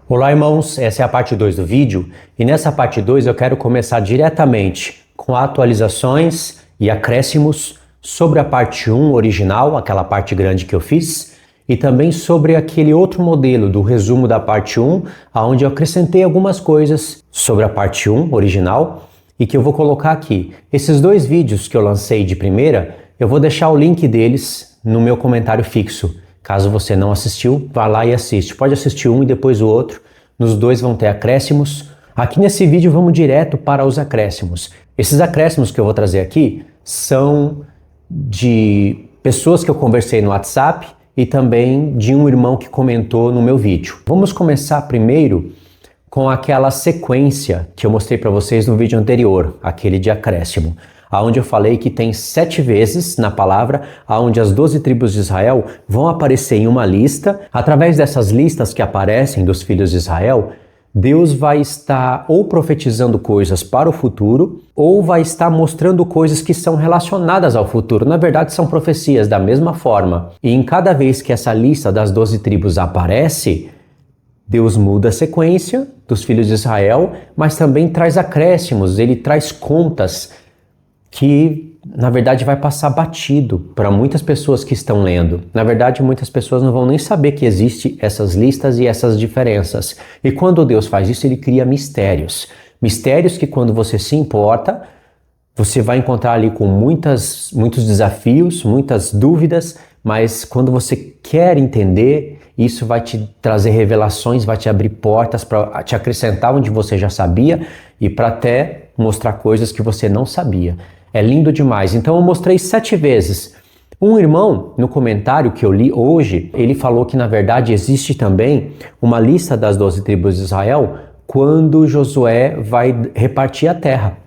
Olá, irmãos, essa é a parte 2 do vídeo e nessa parte 2 eu quero começar diretamente com atualizações e acréscimos sobre a parte 1 original, aquela parte grande que eu fiz, e também sobre aquele outro modelo do resumo da parte 1, onde eu acrescentei algumas coisas sobre a parte 1 original e que eu vou colocar aqui. Esses dois vídeos que eu lancei de primeira, eu vou deixar o link deles no meu comentário fixo. Caso você não assistiu, vá lá e assiste. Pode assistir um e depois o outro. Nos dois vão ter acréscimos. Aqui nesse vídeo vamos direto para os acréscimos. Esses acréscimos que eu vou trazer aqui são de pessoas que eu conversei no WhatsApp e também de um irmão que comentou no meu vídeo. Vamos começar primeiro com aquela sequência que eu mostrei para vocês no vídeo anterior, aquele de acréscimo, onde eu falei que tem 7 vezes na palavra, onde as 12 tribos de Israel vão aparecer em uma lista. Através dessas listas que aparecem dos filhos de Israel, Deus vai estar ou profetizando coisas para o futuro, ou vai estar mostrando coisas que são relacionadas ao futuro. Na verdade, são profecias da mesma forma. E em cada vez que essa lista das 12 tribos aparece, Deus muda a sequência dos filhos de Israel, mas também traz acréscimos, ele traz contas que, na verdade, vai passar batido para muitas pessoas que estão lendo. Na verdade, muitas pessoas não vão nem saber que existem essas listas e essas diferenças. E quando Deus faz isso, ele cria mistérios. Mistérios que, quando você se importa, você vai encontrar ali com muitos desafios, muitas dúvidas, mas quando você quer entender, isso vai te trazer revelações, vai te abrir portas para te acrescentar onde você já sabia e para até mostrar coisas que você não sabia. É lindo demais. Então eu mostrei 7 vezes. Um irmão, no comentário que eu li hoje, ele falou que na verdade existe também uma lista das 12 tribos de Israel quando Josué vai repartir a terra.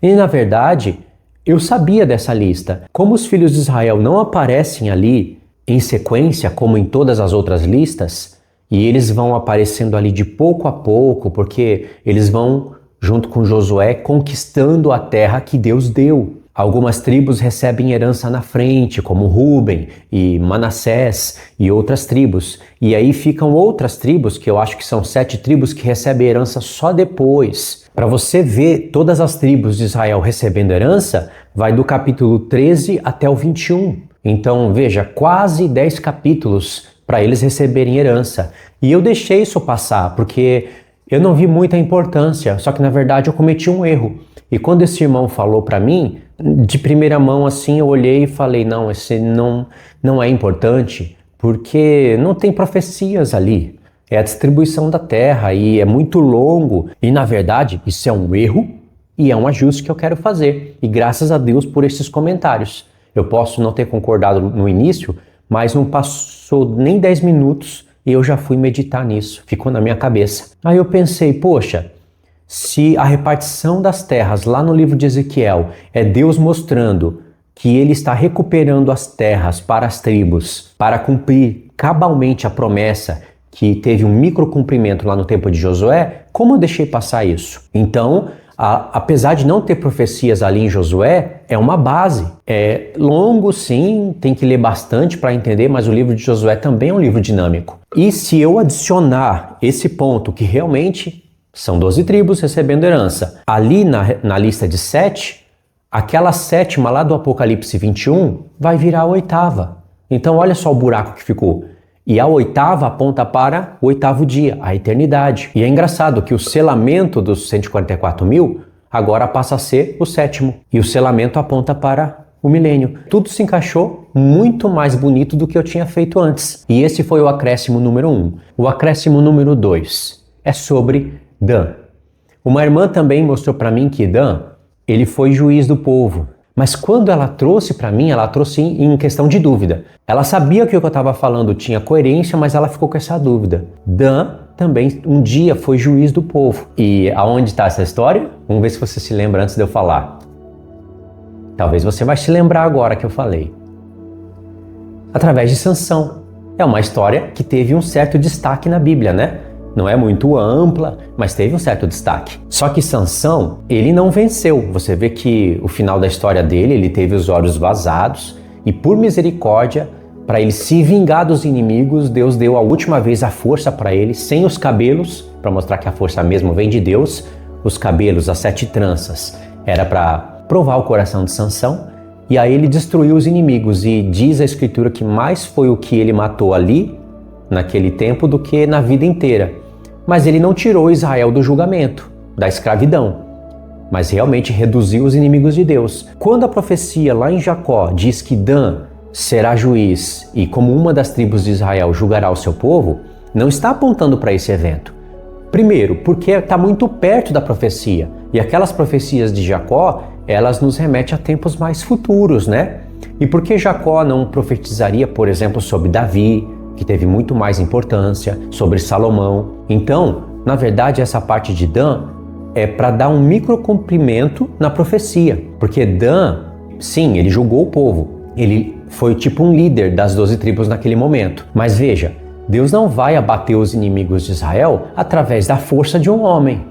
E na verdade, eu sabia dessa lista. Como os filhos de Israel não aparecem ali em sequência, como em todas as outras listas, e eles vão aparecendo ali de pouco a pouco, porque eles vão, junto com Josué, conquistando a terra que Deus deu. Algumas tribos recebem herança na frente, como Rúben e Manassés e outras tribos. E aí ficam outras tribos, que eu acho que são 7 tribos, que recebem herança só depois. Para você ver todas as tribos de Israel recebendo herança, vai do capítulo 13 até o 21. Então, veja, quase 10 capítulos para eles receberem herança. E eu deixei isso passar, porque eu não vi muita importância, só que na verdade eu cometi um erro. E quando esse irmão falou para mim, de primeira mão assim, eu olhei e falei, não, esse não é importante, porque não tem profecias ali. É a distribuição da terra e é muito longo. E na verdade, isso é um erro e é um ajuste que eu quero fazer. E graças a Deus por esses comentários. Eu posso não ter concordado no início, mas não passou nem 10 minutos e eu já fui meditar nisso. Ficou na minha cabeça. Aí eu pensei, poxa, se a repartição das terras lá no livro de Ezequiel é Deus mostrando que ele está recuperando as terras para as tribos, para cumprir cabalmente a promessa que teve um microcumprimento lá no tempo de Josué, como eu deixei passar isso? Então, apesar de não ter profecias ali em Josué, é uma base. É longo, sim, tem que ler bastante para entender, mas o livro de Josué também é um livro dinâmico. E se eu adicionar esse ponto que realmente são 12 tribos recebendo herança, ali na lista de 7, aquela 7ª lá do Apocalipse 21 vai virar a 8ª. Então olha só o buraco que ficou. E a 8ª aponta para o 8º dia, a eternidade. E é engraçado que o selamento dos 144 mil agora passa a ser o 7º. E o selamento aponta para o milênio. Tudo se encaixou muito mais bonito do que eu tinha feito antes. E esse foi o acréscimo número 1. O acréscimo número 2 é sobre Dan. Uma irmã também mostrou para mim que Dan, ele foi juiz do povo. Mas quando ela trouxe para mim, ela trouxe em questão de dúvida. Ela sabia que o que eu estava falando tinha coerência, mas ela ficou com essa dúvida. Dan também um dia foi juiz do povo. E aonde está essa história? Vamos ver se você se lembra antes de eu falar. Talvez você vai se lembrar agora que eu falei. Através de Sansão. É uma história que teve um certo destaque na Bíblia, né? Não é muito ampla, mas teve um certo destaque. Só que Sansão, ele não venceu. Você vê que o final da história dele, ele teve os olhos vazados e por misericórdia, para ele se vingar dos inimigos, Deus deu a última vez a força para ele, sem os cabelos, para mostrar que a força mesmo vem de Deus. Os cabelos, as 7 tranças, era para provar o coração de Sansão. E aí ele destruiu os inimigos, e diz a Escritura que mais foi o que ele matou ali, naquele tempo, do que na vida inteira. Mas ele não tirou Israel do julgamento, da escravidão, mas realmente reduziu os inimigos de Deus. Quando a profecia lá em Jacó diz que Dan será juiz e como uma das tribos de Israel julgará o seu povo, não está apontando para esse evento. Primeiro, porque está muito perto da profecia, e aquelas profecias de Jacó, elas nos remetem a tempos mais futuros, né? E por que Jacó não profetizaria, por exemplo, sobre Davi, que teve muito mais importância, sobre Salomão? Então, na verdade, essa parte de Dan é para dar um microcumprimento na profecia, porque Dan, sim, ele julgou o povo, ele foi tipo um líder das 12 tribos naquele momento. Mas veja, Deus não vai abater os inimigos de Israel através da força de um homem,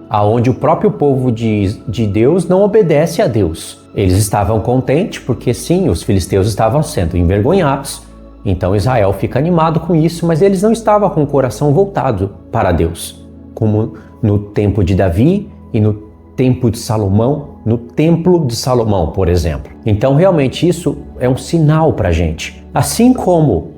aonde o próprio povo de Deus não obedece a Deus. Eles estavam contentes porque sim, os filisteus estavam sendo envergonhados, então Israel fica animado com isso, mas eles não estavam com o coração voltado para Deus, como no tempo de Davi e no tempo de Salomão, no templo de Salomão, por exemplo. Então realmente isso é um sinal para a gente. Assim como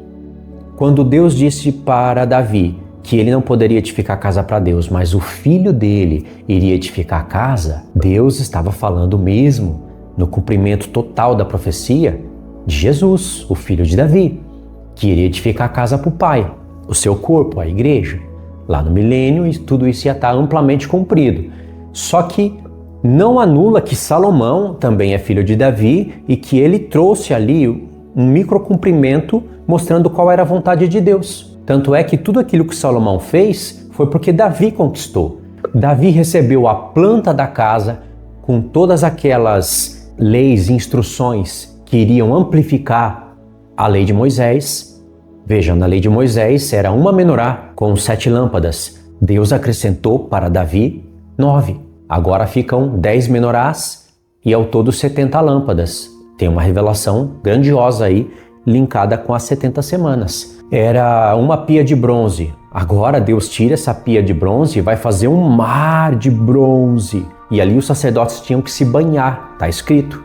quando Deus disse para Davi que ele não poderia edificar a casa para Deus, mas o filho dele iria edificar a casa, Deus estava falando mesmo no cumprimento total da profecia de Jesus, o filho de Davi, que iria edificar a casa para o Pai, o seu corpo, a igreja, lá no milênio, e tudo isso ia estar amplamente cumprido. Só que não anula que Salomão também é filho de Davi e que ele trouxe ali um microcumprimento mostrando qual era a vontade de Deus. Tanto é que tudo aquilo que Salomão fez foi porque Davi conquistou. Davi recebeu a planta da casa com todas aquelas leis e instruções que iriam amplificar a lei de Moisés. Vejam, na lei de Moisés era uma menorá com 7 lâmpadas. Deus acrescentou para Davi 9. Agora ficam 10 menorás e ao todo 70 lâmpadas. Tem uma revelação grandiosa aí, linkada com as 70 semanas. Era uma pia de bronze. Agora Deus tira essa pia de bronze e vai fazer um mar de bronze. E ali os sacerdotes tinham que se banhar, está escrito.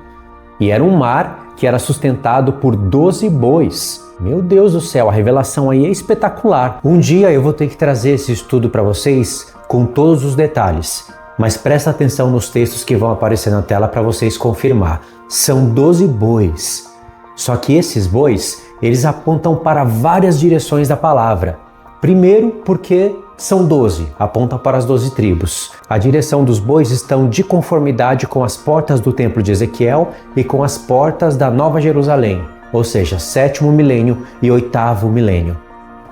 E era um mar que era sustentado por 12 bois. Meu Deus do céu, a revelação aí é espetacular. Um dia eu vou ter que trazer esse estudo para vocês com todos os detalhes. Mas presta atenção nos textos que vão aparecer na tela para vocês confirmar. São 12 bois. Só que esses bois, eles apontam para várias direções da palavra. Primeiro, porque são 12, apontam para as 12 tribos. A direção dos bois estão de conformidade com as portas do templo de Ezequiel e com as portas da Nova Jerusalém, ou seja, 7º milênio e 8º milênio.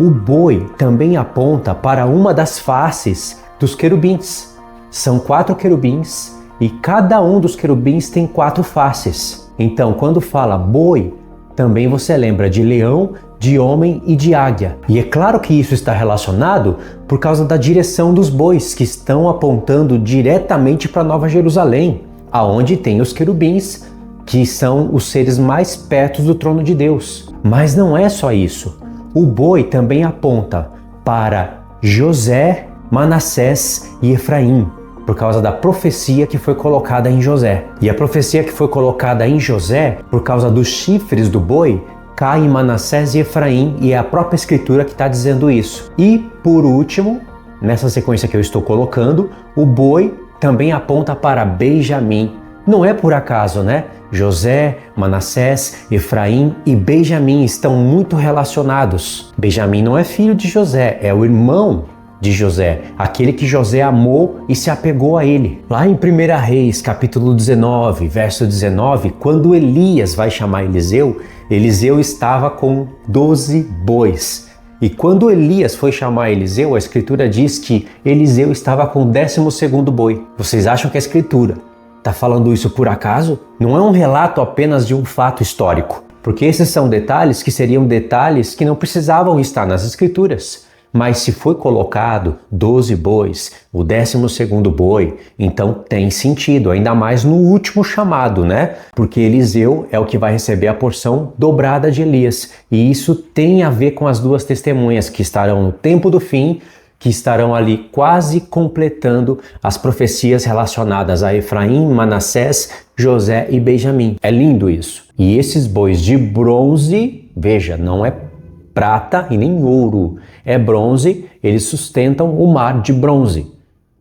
O boi também aponta para uma das faces dos querubins. São 4 querubins e cada um dos querubins tem 4 faces. Então, quando fala boi, também você lembra de leão, de homem e de águia. E é claro que isso está relacionado por causa da direção dos bois, que estão apontando diretamente para Nova Jerusalém, aonde tem os querubins, que são os seres mais perto do trono de Deus. Mas não é só isso. O boi também aponta para José, Manassés e Efraim, por causa da profecia que foi colocada em José. E a profecia que foi colocada em José, por causa dos chifres do boi, cai em Manassés e Efraim, e é a própria escritura que está dizendo isso. E, por último, nessa sequência que eu estou colocando, o boi também aponta para Benjamim. Não é por acaso, né? José, Manassés, Efraim e Benjamim estão muito relacionados. Benjamim não é filho de José, é o irmão de José, aquele que José amou e se apegou a ele. Lá em 1 Reis, capítulo 19, verso 19, quando Elias vai chamar Eliseu, Eliseu estava com 12 bois. E quando Elias foi chamar Eliseu, a escritura diz que Eliseu estava com o 12º boi. Vocês acham que a escritura está falando isso por acaso? Não é um relato apenas de um fato histórico, porque esses são detalhes que seriam detalhes que não precisavam estar nas escrituras. Mas se foi colocado 12 bois, o 12º boi, então tem sentido, ainda mais no último chamado, né? Porque Eliseu é o que vai receber a porção dobrada de Elias. E isso tem a ver com as duas testemunhas que estarão no tempo do fim, que estarão ali quase completando as profecias relacionadas a Efraim, Manassés, José e Benjamim. É lindo isso. E esses bois de bronze, veja, não é prata e nem ouro, é bronze, eles sustentam o mar de bronze.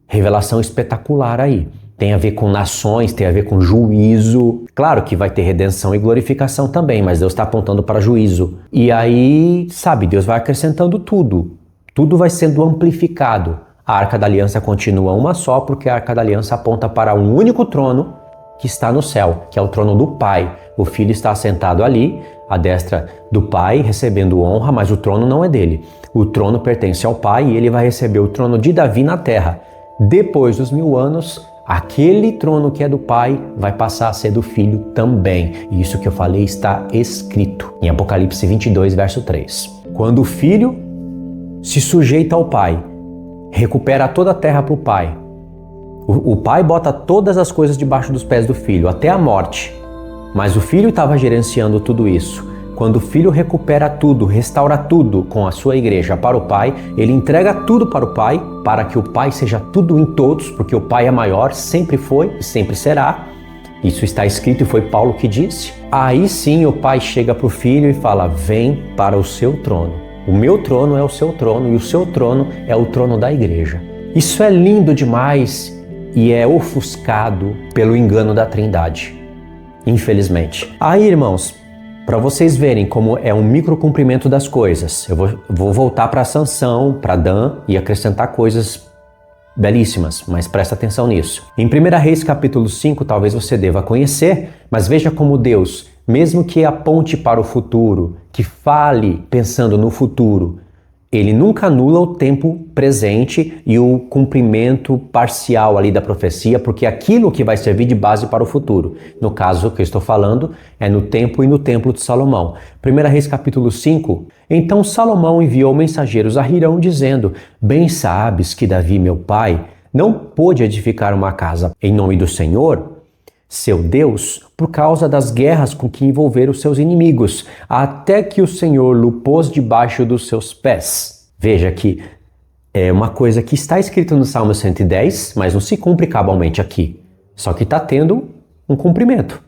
Revelação espetacular aí. Tem a ver com nações, tem a ver com juízo. Claro que vai ter redenção e glorificação também, mas Deus está apontando para juízo. E aí, sabe, Deus vai acrescentando tudo. Tudo vai sendo amplificado. A Arca da Aliança continua uma só, porque a Arca da Aliança aponta para um único trono que está no céu, que é o trono do Pai. O Filho está assentado ali, à destra do Pai, recebendo honra, mas o trono não é dele. O trono pertence ao Pai e ele vai receber o trono de Davi na terra. Depois dos 1000 anos, aquele trono que é do Pai vai passar a ser do Filho também. E isso que eu falei está escrito em Apocalipse 22, verso 3. Quando o Filho se sujeita ao Pai, recupera toda a terra para o Pai. O Pai bota todas as coisas debaixo dos pés do Filho, até a morte. Mas o Filho estava gerenciando tudo isso. Quando o Filho recupera tudo, restaura tudo com a sua igreja para o Pai, ele entrega tudo para o Pai, para que o Pai seja tudo em todos, porque o Pai é maior, sempre foi e sempre será. Isso está escrito e foi Paulo que disse. Aí sim o Pai chega para o Filho e fala: vem para o seu trono. O meu trono é o seu trono e o seu trono é o trono da igreja. Isso é lindo demais e é ofuscado pelo engano da Trindade, infelizmente. Aí, irmãos, para vocês verem como é um microcumprimento das coisas, eu vou voltar para Sansão, para Dan e acrescentar coisas belíssimas, mas presta atenção nisso. Em 1 Reis capítulo 5, talvez você deva conhecer, mas veja como Deus, mesmo que aponte para o futuro, que fale pensando no futuro, ele nunca anula o tempo presente e o cumprimento parcial ali da profecia, porque é aquilo que vai servir de base para o futuro. No caso que eu estou falando é no tempo e no templo de Salomão. 1 Reis capítulo 5. Então Salomão enviou mensageiros a Hirão dizendo: bem sabes que Davi, meu pai, não pôde edificar uma casa em nome do Senhor, seu Deus, por causa das guerras com que envolveram seus inimigos, até que o Senhor o pôs debaixo dos seus pés. Veja que é uma coisa que está escrito no Salmo 110, mas não se cumpre cabalmente aqui. Só que está tendo um cumprimento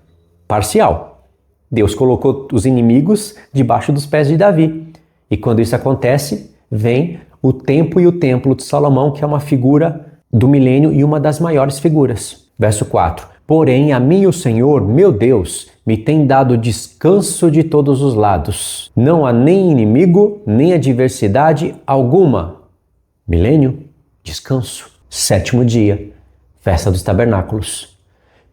parcial. Deus colocou os inimigos debaixo dos pés de Davi. E quando isso acontece, vem o tempo e o templo de Salomão, que é uma figura do milênio e uma das maiores figuras. Verso 4. Porém, a mim o Senhor, meu Deus, me tem dado descanso de todos os lados. Não há nem inimigo, nem adversidade alguma. Milênio, descanso. 7º dia, festa dos tabernáculos.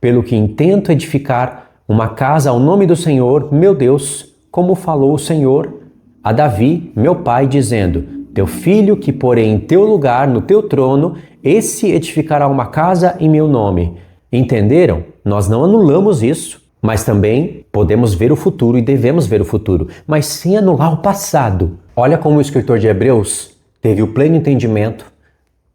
Pelo que intento edificar uma casa ao nome do Senhor, meu Deus, como falou o Senhor a Davi, meu pai, dizendo: teu filho que porei em teu lugar, no teu trono, esse edificará uma casa em meu nome. Entenderam? Nós não anulamos isso, mas também podemos ver o futuro e devemos ver o futuro, mas sem anular o passado. Olha como o escritor de Hebreus teve o pleno entendimento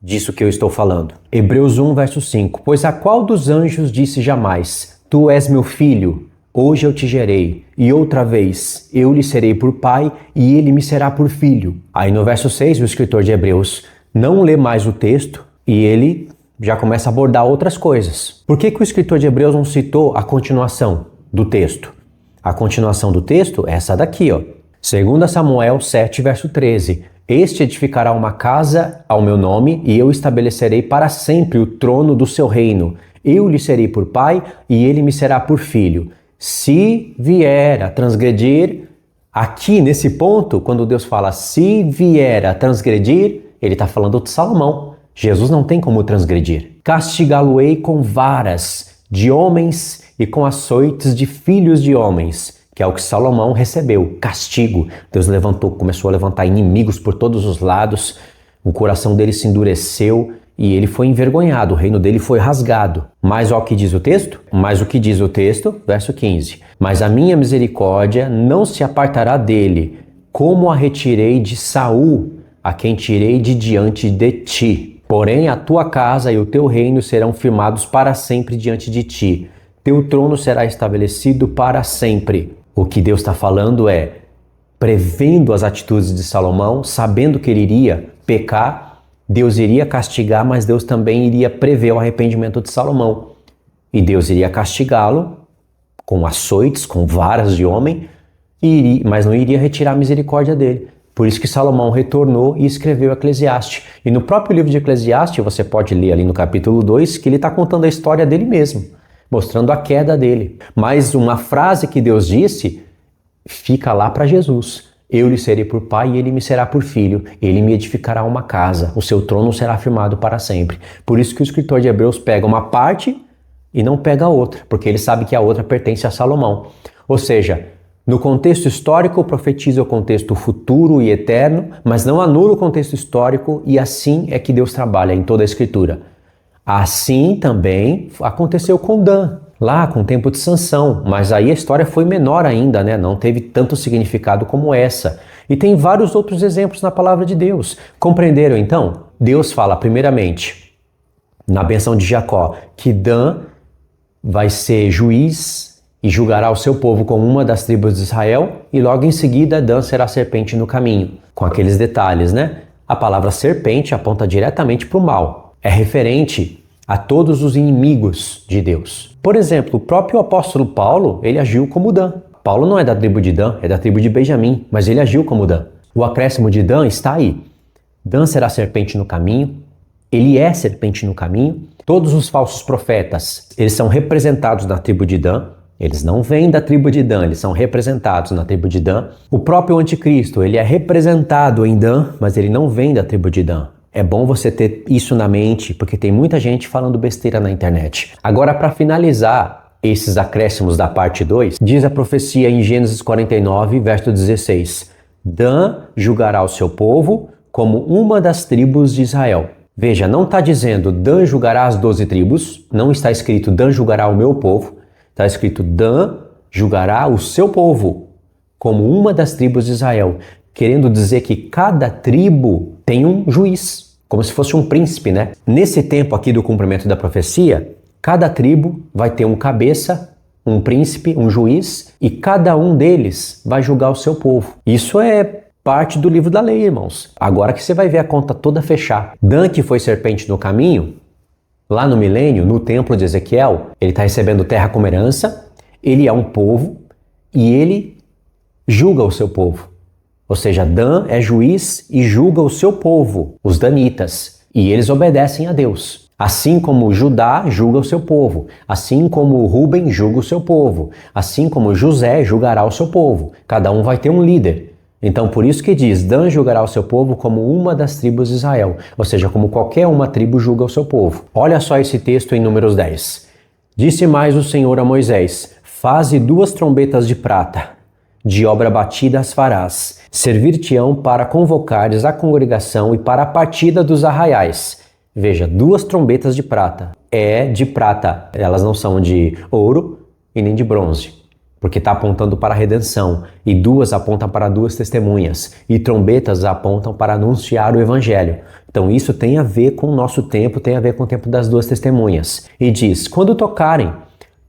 disso que eu estou falando. Hebreus 1, verso 5. Pois a qual dos anjos disse jamais: tu és meu filho, hoje eu te gerei, e outra vez eu lhe serei por pai e ele me será por filho. Aí no verso 6, o escritor de Hebreus não lê mais o texto e ele já começa a abordar outras coisas. Por que o escritor de Hebreus não citou a continuação do texto? A continuação do texto é essa daqui, ó. 2 Samuel 7, verso 13. Este edificará uma casa ao meu nome e eu estabelecerei para sempre o trono do seu reino. Eu lhe serei por pai e ele me será por filho. Se vier a transgredir, aqui nesse ponto, quando Deus fala se vier a transgredir, ele está falando de Salomão. Jesus não tem como transgredir. Castigá-lo-ei com varas de homens e com açoites de filhos de homens, que é o que Salomão recebeu, castigo. Deus começou a levantar inimigos por todos os lados, o coração dele se endureceu e ele foi envergonhado, o reino dele foi rasgado. Mas olha o que diz o texto? Mas o que diz o texto? Verso 15. Mas a minha misericórdia não se apartará dele, como a retirei de Saul, a quem tirei de diante de ti. Porém, a tua casa e o teu reino serão firmados para sempre diante de ti. Teu trono será estabelecido para sempre. O que Deus está falando é, prevendo as atitudes de Salomão, sabendo que ele iria pecar, Deus iria castigar, mas Deus também iria prever o arrependimento de Salomão. E Deus iria castigá-lo com açoites, com varas de homem, mas não iria retirar a misericórdia dele. Por isso que Salomão retornou e escreveu Eclesiastes. E no próprio livro de Eclesiastes, você pode ler ali no capítulo 2, que ele está contando a história dele mesmo, mostrando a queda dele. Mas uma frase que Deus disse fica lá para Jesus. Eu lhe serei por pai e ele me será por filho. Ele me edificará uma casa. O seu trono será firmado para sempre. Por isso que o escritor de Hebreus pega uma parte e não pega a outra, porque ele sabe que a outra pertence a Salomão. Ou seja, no contexto histórico, profetiza o contexto futuro e eterno, mas não anula o contexto histórico, e assim é que Deus trabalha em toda a Escritura. Assim também aconteceu com Dan, lá com o tempo de Sansão, mas aí a história foi menor ainda, né? Não teve tanto significado como essa. E tem vários outros exemplos na palavra de Deus. Compreenderam então? Deus fala primeiramente, na benção de Jacó, que Dan vai ser juiz e julgará o seu povo como uma das tribos de Israel, e logo em seguida Dan será serpente no caminho. Com aqueles detalhes, né? A palavra serpente aponta diretamente para o mal. É referente a todos os inimigos de Deus. Por exemplo, o próprio apóstolo Paulo, ele agiu como Dan. Paulo não é da tribo de Dan, é da tribo de Benjamim, mas ele agiu como Dan. O acréscimo de Dan está aí. Dan será serpente no caminho, ele é serpente no caminho. Todos os falsos profetas, eles são representados na tribo de Dan. Eles não vêm da tribo de Dan, eles são representados na tribo de Dan. O próprio anticristo, ele é representado em Dan, mas ele não vem da tribo de Dan. É bom você ter isso na mente, porque tem muita gente falando besteira na internet. Agora, para finalizar esses acréscimos da parte 2, diz a profecia em Gênesis 49, verso 16. Dan julgará o seu povo como uma das tribos de Israel. Veja, não está dizendo Dan julgará as 12 tribos, não está escrito Dan julgará o meu povo, está escrito Dan julgará o seu povo como uma das tribos de Israel, querendo dizer que cada tribo tem um juiz, como se fosse um príncipe, né? Nesse tempo aqui do cumprimento da profecia, cada tribo vai ter um cabeça, um príncipe, um juiz, e cada um deles vai julgar o seu povo. Isso é parte do livro da lei, irmãos. Agora que você vai ver a conta toda fechar. Dan, que foi serpente no caminho, lá no milênio, no templo de Ezequiel, ele está recebendo terra como herança, ele é um povo e ele julga o seu povo. Ou seja, Dan é juiz e julga o seu povo, os danitas, e eles obedecem a Deus. Assim como Judá julga o seu povo, assim como Ruben julga o seu povo, assim como José julgará o seu povo. Cada um vai ter um líder. Então, por isso que diz, Dan julgará o seu povo como uma das tribos de Israel, ou seja, como qualquer uma tribo julga o seu povo. Olha só esse texto em Números 10. Disse mais o Senhor a Moisés, faze 2 trombetas de prata, de obra batida as farás, servir-te-ão para convocares a congregação e para a partida dos arraiais. Veja, 2 trombetas de prata. É de prata, elas não são de ouro e nem de bronze, porque está apontando para a redenção, e 2 apontam para 2 testemunhas, e trombetas apontam para anunciar o evangelho. Então isso tem a ver com o nosso tempo, tem a ver com o tempo das 2 testemunhas. E diz, quando tocarem,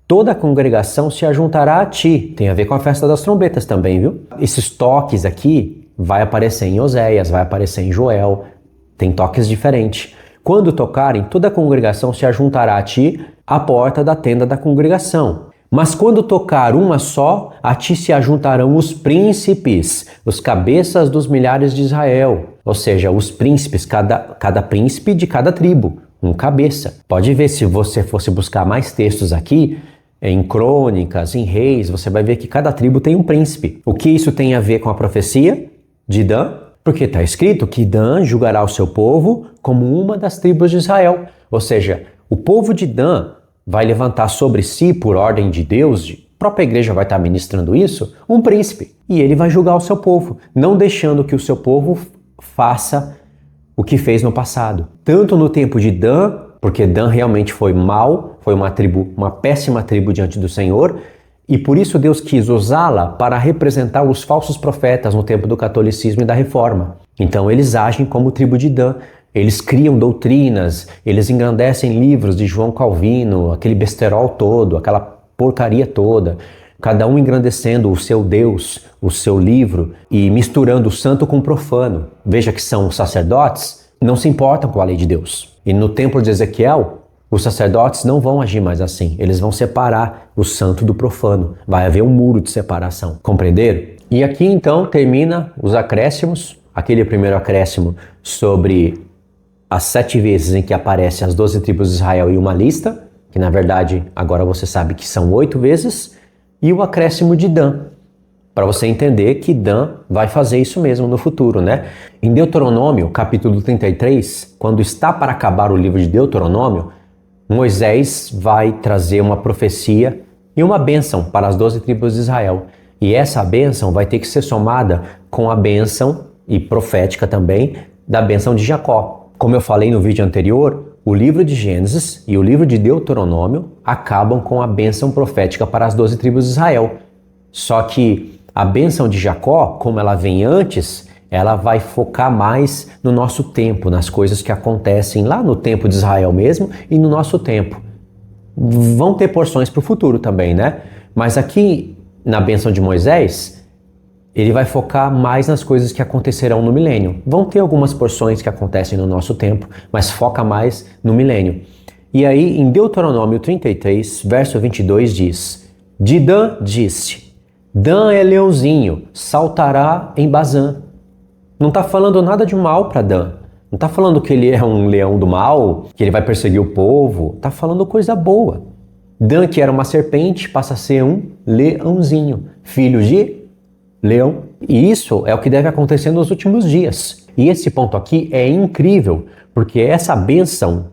toda a congregação se ajuntará a ti. Tem a ver com a festa das trombetas também, viu? Esses toques aqui vai aparecer em Oséias, vai aparecer em Joel, tem toques diferentes. Quando tocarem, toda a congregação se ajuntará a ti à porta da tenda da congregação. Mas quando tocar uma só, a ti se ajuntarão os príncipes, os cabeças dos milhares de Israel. Ou seja, os príncipes, cada príncipe de cada tribo, um cabeça. Pode ver, se você fosse buscar mais textos aqui, em Crônicas, em Reis, você vai ver que cada tribo tem um príncipe. O que isso tem a ver com a profecia de Dan? Porque está escrito que Dan julgará o seu povo como uma das tribos de Israel. Ou seja, o povo de Dan vai levantar sobre si, por ordem de Deus, a própria igreja vai estar ministrando isso, um príncipe. E ele vai julgar o seu povo, não deixando que o seu povo faça o que fez no passado. Tanto no tempo de Dan, porque Dan realmente foi mau, foi uma péssima tribo diante do Senhor, e por isso Deus quis usá-la para representar os falsos profetas no tempo do catolicismo e da reforma. Então eles agem como tribo de Dan. Eles criam doutrinas, eles engrandecem livros de João Calvino, aquele besterol todo, aquela porcaria toda. Cada um engrandecendo o seu Deus, o seu livro e misturando o santo com o profano. Veja que são os sacerdotes, não se importam com a lei de Deus. E no templo de Ezequiel, os sacerdotes não vão agir mais assim. Eles vão separar o santo do profano. Vai haver um muro de separação. Compreenderam? E aqui então termina os acréscimos. Aquele primeiro acréscimo sobre as 7 vezes em que aparecem as 12 tribos de Israel em uma lista, que na verdade agora você sabe que são 8 vezes, e o acréscimo de Dan, para você entender que Dan vai fazer isso mesmo no futuro, né? Em Deuteronômio, capítulo 33, quando está para acabar o livro de Deuteronômio, Moisés vai trazer uma profecia e uma bênção para as 12 tribos de Israel. E essa bênção vai ter que ser somada com a bênção, e profética também, da bênção de Jacó. Como eu falei no vídeo anterior, o livro de Gênesis e o livro de Deuteronômio acabam com a bênção profética para as 12 tribos de Israel. Só que a bênção de Jacó, como ela vem antes, ela vai focar mais no nosso tempo, nas coisas que acontecem lá no tempo de Israel mesmo e no nosso tempo. Vão ter porções para o futuro também, né? Mas aqui na bênção de Moisés, ele vai focar mais nas coisas que acontecerão no milênio. Vão ter algumas porções que acontecem no nosso tempo, mas foca mais no milênio. E aí, em Deuteronômio 33, verso 22 diz: De Dan disse, Dan é leãozinho, saltará em Bazã. Não está falando nada de mal para Dan. Não está falando que ele é um leão do mal, que ele vai perseguir o povo. Está falando coisa boa. Dan, que era uma serpente, passa a ser um leãozinho, filho de leão. E isso é o que deve acontecer nos últimos dias. E esse ponto aqui é incrível, porque essa bênção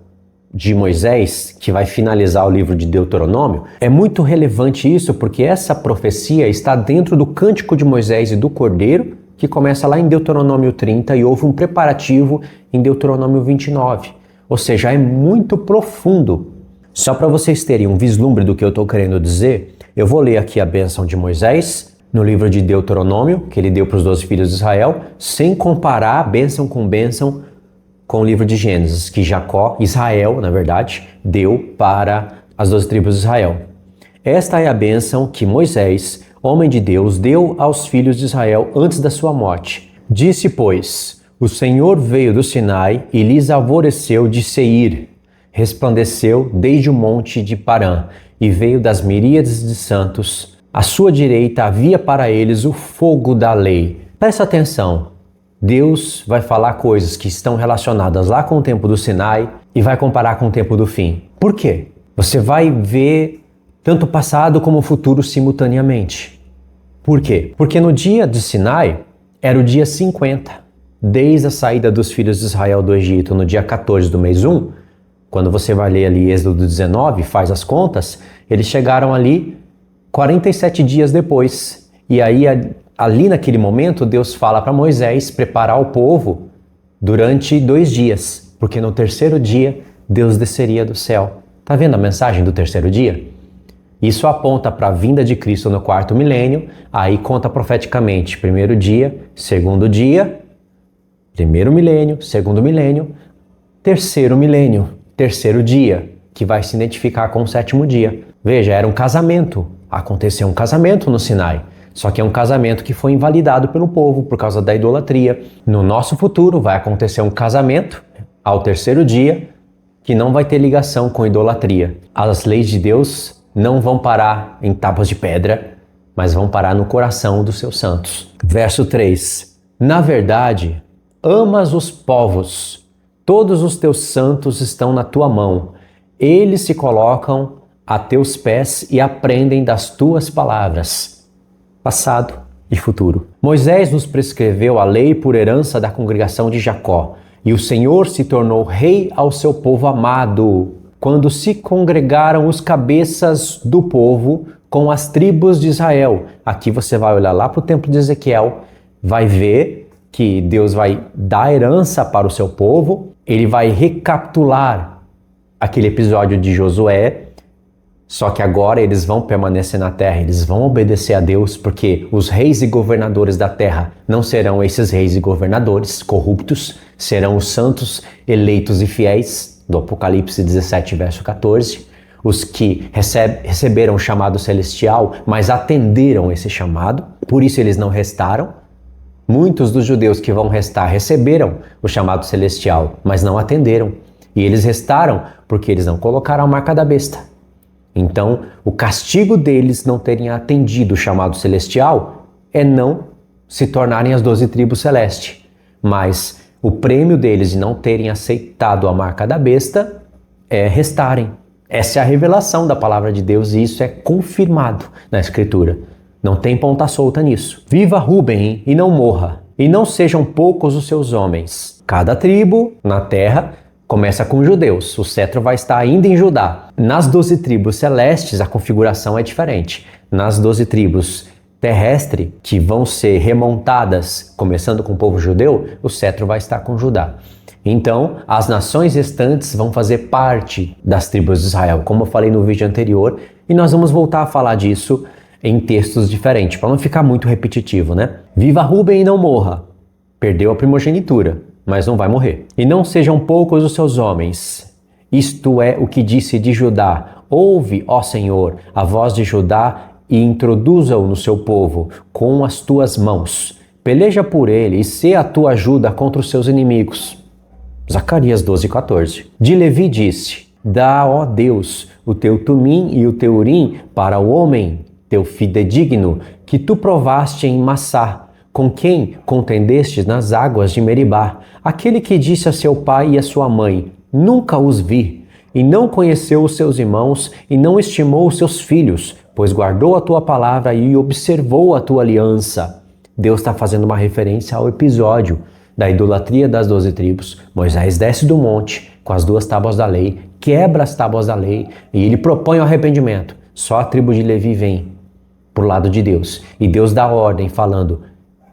de Moisés, que vai finalizar o livro de Deuteronômio, é muito relevante isso, porque essa profecia está dentro do Cântico de Moisés e do Cordeiro, que começa lá em Deuteronômio 30 e houve um preparativo em Deuteronômio 29. Ou seja, é muito profundo. Só para vocês terem um vislumbre do que eu estou querendo dizer, eu vou ler aqui a bênção de Moisés, no livro de Deuteronômio, que ele deu para os 12 filhos de Israel, sem comparar bênção com o livro de Gênesis, que Israel, na verdade, deu para as 12 tribos de Israel. Esta é a bênção que Moisés, homem de Deus, deu aos filhos de Israel antes da sua morte. Disse, pois, o Senhor veio do Sinai e lhes alvoreceu de Seir, resplandeceu desde o monte de Parã, e veio das miríades de santos. À sua direita havia para eles o fogo da lei. Presta atenção, Deus vai falar coisas que estão relacionadas lá com o tempo do Sinai e vai comparar com o tempo do fim. Por quê? Você vai ver tanto o passado como o futuro simultaneamente. Por quê? Porque no dia de Sinai era o dia 50, desde a saída dos filhos de Israel do Egito, no dia 14 do mês 1, quando você vai ler ali Êxodo 19, faz as contas, eles chegaram ali 47 dias depois. E aí, ali naquele momento, Deus fala para Moisés preparar o povo durante 2 dias, porque no terceiro dia Deus desceria do céu. Tá vendo a mensagem do terceiro dia? Isso aponta para a vinda de Cristo no 4º milênio, aí conta profeticamente: primeiro dia, segundo dia, primeiro milênio, segundo milênio, terceiro milênio, terceiro dia, que vai se identificar com o 7º dia. Veja, era um casamento. Aconteceu um casamento no Sinai, só que é um casamento que foi invalidado pelo povo por causa da idolatria. No nosso futuro vai acontecer um casamento ao terceiro dia que não vai ter ligação com idolatria. As leis de Deus não vão parar em tábuas de pedra, mas vão parar no coração dos seus santos. Verso 3. Na verdade, amas os povos, todos os teus santos estão na tua mão. Eles se colocam a teus pés e aprendem das tuas palavras. Passado e futuro. Moisés nos prescreveu a lei por herança da congregação de Jacó, e o Senhor se tornou rei ao seu povo amado, quando se congregaram os cabeças do povo com as tribos de Israel. Aqui você vai olhar lá para o templo de Ezequiel, vai ver que Deus vai dar herança para o seu povo, ele vai recapitular aquele episódio de Josué, Só que agora eles vão permanecer na terra, eles vão obedecer a Deus, porque os reis e governadores da terra não serão esses reis e governadores corruptos, serão os santos, eleitos e fiéis, do Apocalipse 17, verso 14, os que receberam o chamado celestial, mas atenderam esse chamado, por isso eles não restaram. Muitos dos judeus que vão restar receberam o chamado celestial, mas não atenderam. E eles restaram porque eles não colocaram a marca da besta. Então, o castigo deles não terem atendido o chamado celestial é não se tornarem as 12 tribos celestes. Mas o prêmio deles de não terem aceitado a marca da besta é restarem. Essa é a revelação da palavra de Deus e isso é confirmado na Escritura. Não tem ponta solta nisso. Viva Rúben e não morra, e não sejam poucos os seus homens. Cada tribo na terra começa com judeus, o cetro vai estar ainda em Judá. Nas 12 tribos celestes a configuração é diferente. Nas 12 tribos terrestres, que vão ser remontadas, começando com o povo judeu, o cetro vai estar com Judá. Então, as nações restantes vão fazer parte das tribos de Israel, como eu falei no vídeo anterior, e nós vamos voltar a falar disso em textos diferentes, para não ficar muito repetitivo, né? Viva Rúben e não morra. Perdeu a primogenitura, mas não vai morrer. E não sejam poucos os seus homens. Isto é o que disse de Judá. Ouve, ó Senhor, a voz de Judá e introduza-o no seu povo com as tuas mãos. Peleja por ele e sê a tua ajuda contra os seus inimigos. Zacarias 12:14. De Levi disse: dá, ó Deus, o teu tumim e o teu urim para o homem, teu fidedigno, que tu provaste em Massá, com quem contendestes nas águas de Meribá, aquele que disse a seu pai e a sua mãe: nunca os vi, e não conheceu os seus irmãos, e não estimou os seus filhos, pois guardou a tua palavra e observou a tua aliança. Deus está fazendo uma referência ao episódio da idolatria das 12 tribos. Moisés desce do monte com as 2 tábuas da lei, quebra as tábuas da lei, e ele propõe o arrependimento. Só a tribo de Levi vem pro lado de Deus. E Deus dá ordem falando: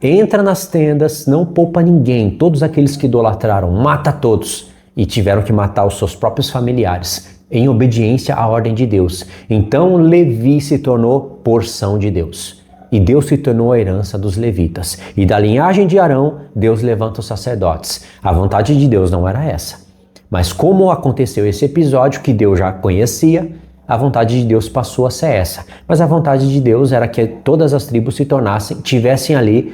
entra nas tendas, não poupa ninguém, todos aqueles que idolatraram, mata todos. E tiveram que matar os seus próprios familiares, em obediência à ordem de Deus. Então Levi se tornou porção de Deus. E Deus se tornou a herança dos levitas. E da linhagem de Arão, Deus levanta os sacerdotes. A vontade de Deus não era essa. Mas como aconteceu esse episódio que Deus já conhecia, a vontade de Deus passou a ser essa. Mas a vontade de Deus era que todas as tribos se tornassem, tivessem ali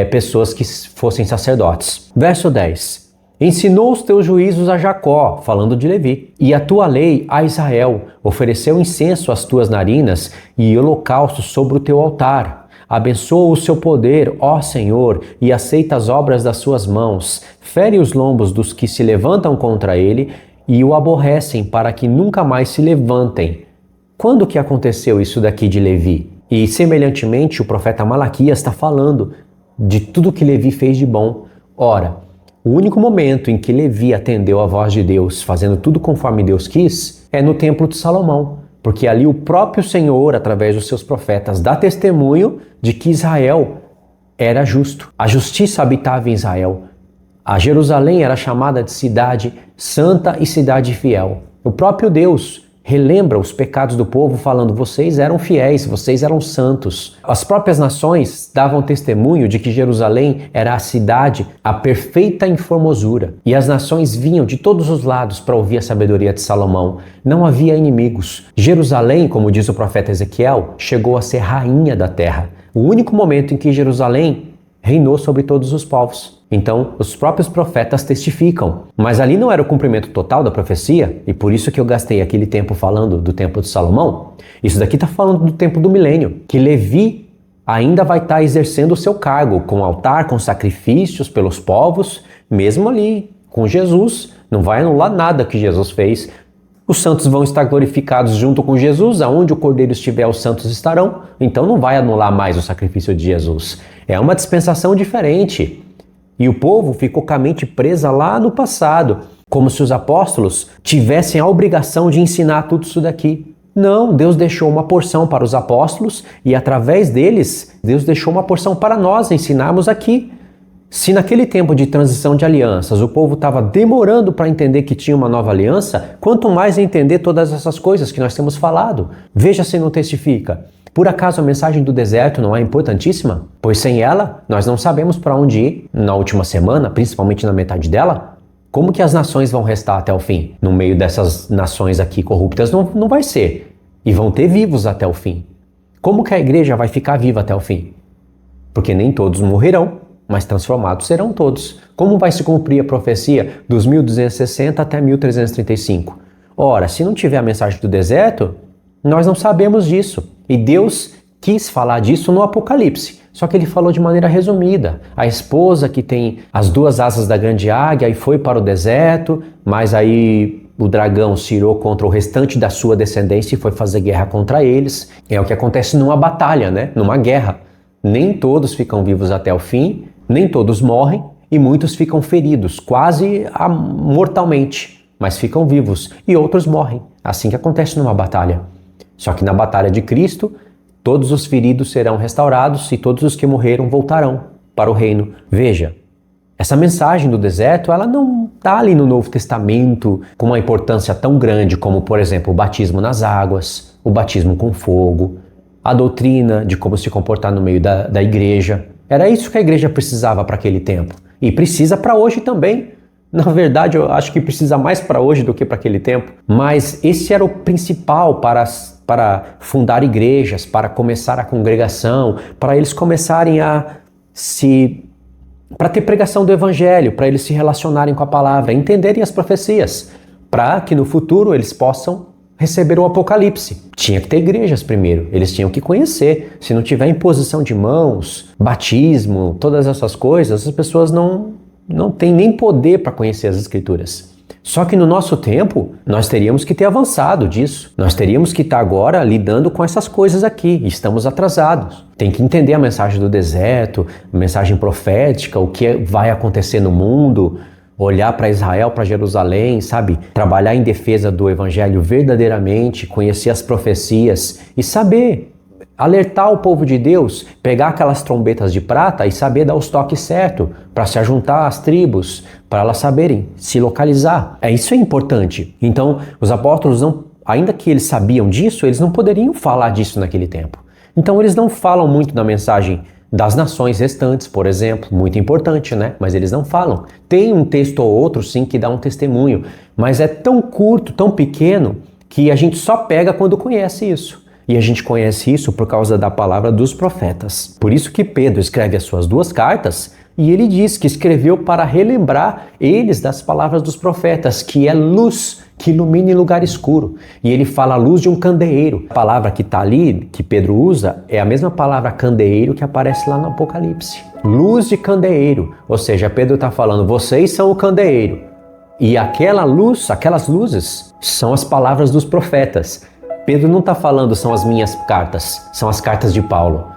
pessoas que fossem sacerdotes. Verso 10. Ensinou os teus juízos a Jacó, falando de Levi, e a tua lei a Israel. Ofereceu incenso às tuas narinas e holocausto sobre o teu altar. Abençoa o seu poder, ó Senhor, e aceita as obras das suas mãos. Fere os lombos dos que se levantam contra ele e o aborrecem para que nunca mais se levantem. Quando que aconteceu isso daqui de Levi? E semelhantemente o profeta Malaquias está falando de tudo que Levi fez de bom. Ora, o único momento em que Levi atendeu a voz de Deus, fazendo tudo conforme Deus quis, é no templo de Salomão. Porque ali o próprio Senhor, através dos seus profetas, dá testemunho de que Israel era justo. A justiça habitava em Israel. A Jerusalém era chamada de cidade santa e cidade fiel. O próprio Deus relembra os pecados do povo falando: vocês eram fiéis, vocês eram santos. As próprias nações davam testemunho de que Jerusalém era a cidade, a perfeita em formosura. E as nações vinham de todos os lados para ouvir a sabedoria de Salomão. Não havia inimigos. Jerusalém, como diz o profeta Ezequiel, chegou a ser rainha da terra. O único momento em que Jerusalém reinou sobre todos os povos. Então, os próprios profetas testificam. Mas ali não era o cumprimento total da profecia, e por isso que eu gastei aquele tempo falando do templo de Salomão. Isso daqui está falando do tempo do milênio, que Levi ainda vai estar exercendo o seu cargo, com altar, com sacrifícios pelos povos, mesmo ali com Jesus. Não vai anular nada que Jesus fez. Os santos vão estar glorificados junto com Jesus, aonde o Cordeiro estiver, os santos estarão. Então não vai anular mais o sacrifício de Jesus. É uma dispensação diferente. E o povo ficou com a mente presa lá no passado, como se os apóstolos tivessem a obrigação de ensinar tudo isso daqui. Não, Deus deixou uma porção para os apóstolos e através deles, Deus deixou uma porção para nós ensinarmos aqui. Se naquele tempo de transição de alianças o povo estava demorando para entender que tinha uma nova aliança, quanto mais entender todas essas coisas que nós temos falado. Veja se não testifica. Por acaso a mensagem do deserto não é importantíssima? Pois sem ela, nós não sabemos para onde ir na última semana, principalmente na metade dela. Como que as nações vão restar até o fim? No meio dessas nações aqui corruptas não vai ser. E vão ter vivos até o fim. Como que a igreja vai ficar viva até o fim? Porque nem todos morrerão, mas transformados serão todos. Como vai se cumprir a profecia dos 1260 até 1335? Ora, se não tiver a mensagem do deserto, nós não sabemos disso. E Deus quis falar disso no Apocalipse. Só que ele falou de maneira resumida. A esposa que tem as duas asas da grande águia e foi para o deserto, mas aí o dragão se irou contra o restante da sua descendência e foi fazer guerra contra eles. É o que acontece numa batalha, né? Numa guerra. Nem todos ficam vivos até o fim, nem todos morrem e muitos ficam feridos, quase mortalmente, mas ficam vivos e outros morrem. Assim que acontece numa batalha. Só que na batalha de Cristo, todos os feridos serão restaurados e todos os que morreram voltarão para o reino. Veja, essa mensagem do deserto, ela não está ali no Novo Testamento com uma importância tão grande como, por exemplo, o batismo nas águas, o batismo com fogo, a doutrina de como se comportar no meio da igreja. Era isso que a igreja precisava para aquele tempo. E precisa para hoje também. Na verdade, eu acho que precisa mais para hoje do que para aquele tempo. Mas esse era o principal para fundar igrejas, para começar a congregação, para eles começarem para ter pregação do evangelho, para eles se relacionarem com a palavra, entenderem as profecias, para que no futuro eles possam receber o Apocalipse. Tinha que ter igrejas primeiro, eles tinham que conhecer. Se não tiver imposição de mãos, batismo, todas essas coisas, as pessoas não têm nem poder para conhecer as Escrituras. Só que no nosso tempo, nós teríamos que ter avançado disso. Nós teríamos que estar agora lidando com essas coisas aqui. Estamos atrasados. Tem que entender a mensagem do deserto, a mensagem profética, o que vai acontecer no mundo, olhar para Israel, para Jerusalém, sabe? Trabalhar em defesa do evangelho verdadeiramente, conhecer as profecias e saber alertar o povo de Deus, pegar aquelas trombetas de prata e saber dar os toques certos para se ajuntar às tribos, para elas saberem se localizar. Isso é importante. Então, os apóstolos, ainda que eles sabiam disso, eles não poderiam falar disso naquele tempo. Então, eles não falam muito da mensagem das nações restantes, por exemplo, muito importante, né? Mas eles não falam. Tem um texto ou outro, sim, que dá um testemunho, mas é tão curto, tão pequeno, que a gente só pega quando conhece isso. E a gente conhece isso por causa da palavra dos profetas. Por isso que Pedro escreve as suas duas cartas e ele diz que escreveu para relembrar eles das palavras dos profetas, que é luz que ilumina em lugar escuro. E ele fala a luz de um candeeiro. A palavra que está ali, que Pedro usa, é a mesma palavra candeeiro que aparece lá no Apocalipse. Luz de candeeiro. Ou seja, Pedro está falando, vocês são o candeeiro. E aquela luz, aquelas luzes, são as palavras dos profetas. Pedro não está falando são as minhas cartas, são as cartas de Paulo.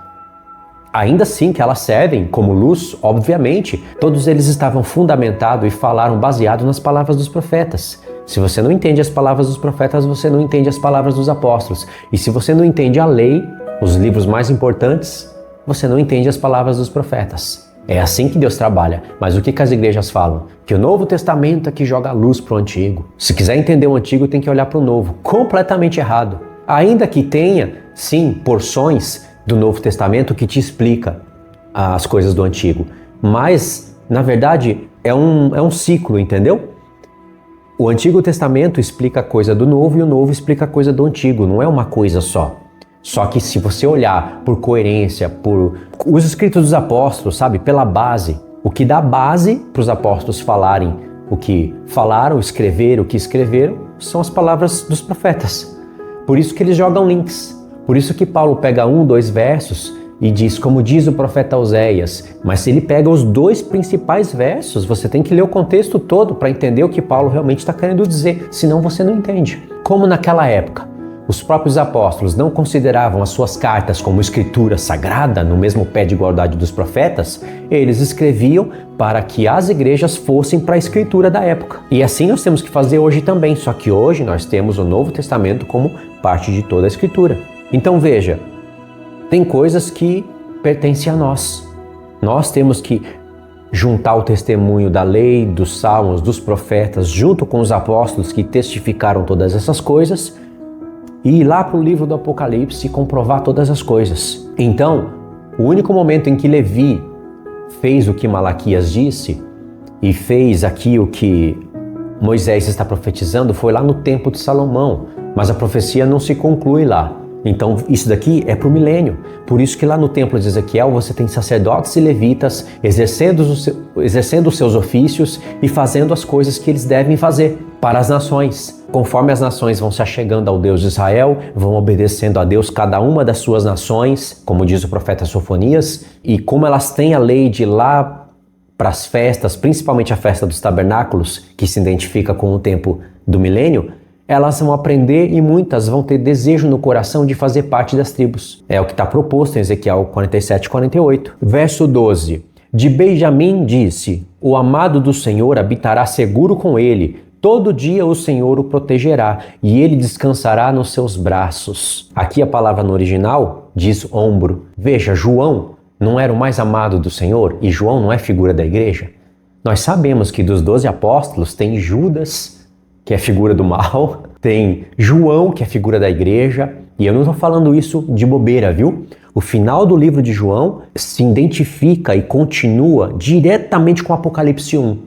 Ainda assim que elas servem como luz, obviamente, todos eles estavam fundamentados e falaram baseado nas palavras dos profetas. Se você não entende as palavras dos profetas, você não entende as palavras dos apóstolos. E se você não entende a lei, os livros mais importantes, você não entende as palavras dos profetas. É assim que Deus trabalha. Mas o que as igrejas falam? Que o Novo Testamento é que joga a luz para o Antigo. Se quiser entender o Antigo, tem que olhar para o Novo. Completamente errado. Ainda que tenha, sim, porções do Novo Testamento que te explica as coisas do Antigo. Mas, na verdade, é um ciclo, entendeu? O Antigo Testamento explica a coisa do Novo e o Novo explica a coisa do Antigo. Não é uma coisa só. Só que se você olhar por coerência, por os escritos dos apóstolos, sabe, pela base, o que dá base para os apóstolos falarem o que falaram, escreveram o que escreveram, são as palavras dos profetas. Por isso que eles jogam links. Por isso que Paulo pega 1, 2 versos e diz, como diz o profeta Oséias, mas se ele pega os 2 principais versos, você tem que ler o contexto todo para entender o que Paulo realmente está querendo dizer, senão você não entende. Como naquela época, os próprios apóstolos não consideravam as suas cartas como escritura sagrada, no mesmo pé de igualdade dos profetas, eles escreviam para que as igrejas fossem para a escritura da época. E assim nós temos que fazer hoje também, só que hoje nós temos o Novo Testamento como parte de toda a escritura. Então veja, tem coisas que pertencem a nós. Nós temos que juntar o testemunho da lei, dos salmos, dos profetas, junto com os apóstolos que testificaram todas essas coisas, e ir lá para o livro do Apocalipse e comprovar todas as coisas. Então, o único momento em que Levi fez o que Malaquias disse e fez aqui o que Moisés está profetizando foi lá no Templo de Salomão, mas a profecia não se conclui lá. Então isso daqui é para o milênio. Por isso que lá no Templo de Ezequiel você tem sacerdotes e levitas exercendo os seus ofícios e fazendo as coisas que eles devem fazer para as nações. Conforme as nações vão se achegando ao Deus de Israel, vão obedecendo a Deus cada uma das suas nações, como diz o profeta Sofonias, e como elas têm a lei de ir lá para as festas, principalmente a festa dos tabernáculos, que se identifica com o tempo do milênio, elas vão aprender e muitas vão ter desejo no coração de fazer parte das tribos. É o que está proposto em Ezequiel 47 e 48. Verso 12. De Benjamim disse: o amado do Senhor habitará seguro com ele. Todo dia o Senhor o protegerá e ele descansará nos seus braços. Aqui a palavra no original diz ombro. Veja, João não era o mais amado do Senhor e João não é figura da igreja. Nós sabemos que dos 12 apóstolos tem Judas, que é figura do mal, tem João, que é figura da igreja, e eu não estou falando isso de bobeira, viu? O final do livro de João se identifica e continua diretamente com Apocalipse 1.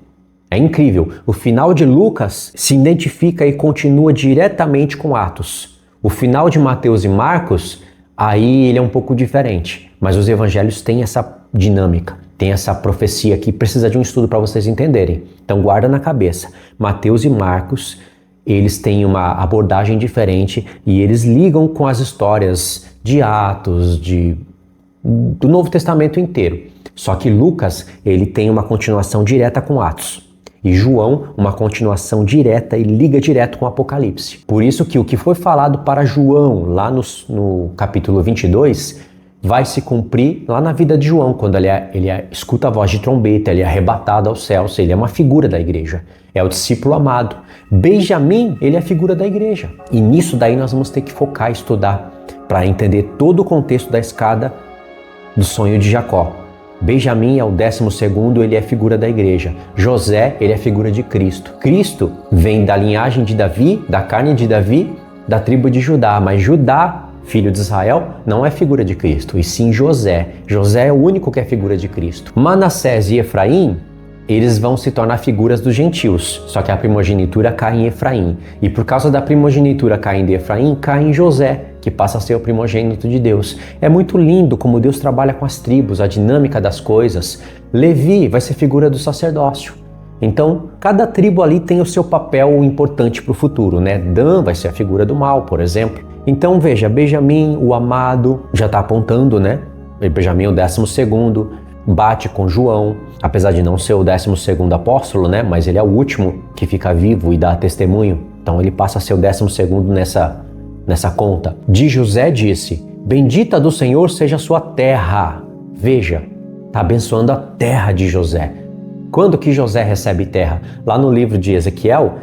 É incrível. O final de Lucas se identifica e continua diretamente com Atos. O final de Mateus e Marcos, aí ele é um pouco diferente, mas os evangelhos têm essa dinâmica. Tem essa profecia que precisa de um estudo para vocês entenderem. Então guarda na cabeça. Mateus e Marcos, eles têm uma abordagem diferente e eles ligam com as histórias de Atos, do Novo Testamento inteiro. Só que Lucas, ele tem uma continuação direta com Atos. E João, uma continuação direta e liga direto com Apocalipse. Por isso que o que foi falado para João, lá no capítulo 22, vai se cumprir lá na vida de João, quando ele escuta a voz de trombeta, ele é arrebatado aos céus, ele é uma figura da igreja, é o discípulo amado. Benjamim, ele é a figura da igreja. E nisso daí nós vamos ter que focar e estudar para entender todo o contexto da escada do sonho de Jacó. Benjamim é o 12º, ele é a figura da igreja. José, ele é a figura de Cristo. Cristo vem da linhagem de Davi, da carne de Davi, da tribo de Judá, mas Judá, filho de Israel, não é figura de Cristo, e sim José. José é o único que é figura de Cristo. Manassés e Efraim, eles vão se tornar figuras dos gentios, só que a primogenitura cai em Efraim. E por causa da primogenitura caindo em Efraim, cai em José, que passa a ser o primogênito de Deus. É muito lindo como Deus trabalha com as tribos, a dinâmica das coisas. Levi vai ser figura do sacerdócio. Então, cada tribo ali tem o seu papel importante para o futuro, né? Dan vai ser a figura do mal, por exemplo. Então, veja, Benjamim, o amado, já está apontando, né? Benjamim, o 12º, bate com João, apesar de não ser o 12º apóstolo, né? Mas ele é o último que fica vivo e dá testemunho. Então, ele passa a ser o 12º nessa conta. De José disse: bendita do Senhor seja a sua terra. Veja, está abençoando a terra de José. Quando que José recebe terra? Lá no livro de Ezequiel,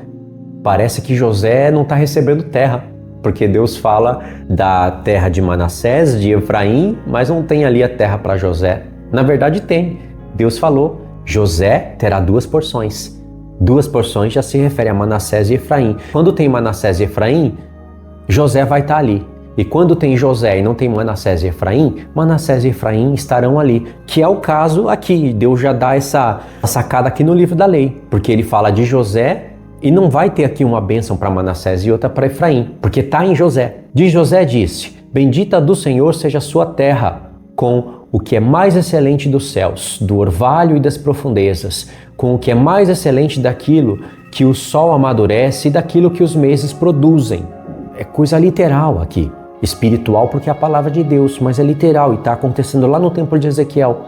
parece que José não está recebendo terra, porque Deus fala da terra de Manassés, de Efraim, mas não tem ali a terra para José. Na verdade tem. Deus falou, José terá 2 porções. 2 porções já se refere a Manassés e Efraim. Quando tem Manassés e Efraim, José vai estar ali. E quando tem José e não tem Manassés e Efraim estarão ali. Que é o caso aqui. Deus já dá essa sacada aqui no livro da lei. Porque ele fala de José e não vai ter aqui uma bênção para Manassés e outra para Efraim. Porque está em José. De José disse: bendita do Senhor seja a sua terra, com o que é mais excelente dos céus, do orvalho e das profundezas, com o que é mais excelente daquilo que o sol amadurece e daquilo que os meses produzem. É coisa literal aqui. Espiritual porque é a palavra de Deus, mas é literal e está acontecendo lá no templo de Ezequiel.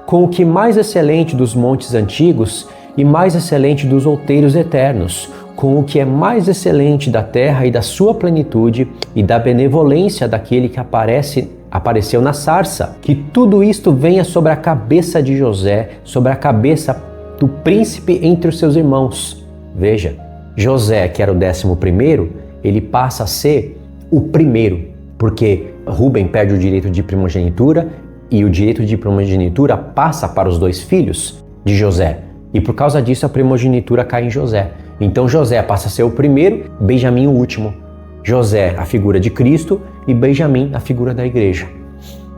Com o que mais excelente dos montes antigos e mais excelente dos outeiros eternos, com o que é mais excelente da terra e da sua plenitude e da benevolência daquele que apareceu na sarça, que tudo isto venha sobre a cabeça de José, sobre a cabeça do príncipe entre os seus irmãos. Veja, José, que era o 11º, ele passa a ser o primeiro, porque Rúben perde o direito de primogenitura e o direito de primogenitura passa para os 2 filhos. de José. E por causa disso a primogenitura cai em José. Então José passa a ser o primeiro, Benjamim o último. José, a figura de Cristo, e Benjamim, a figura da igreja.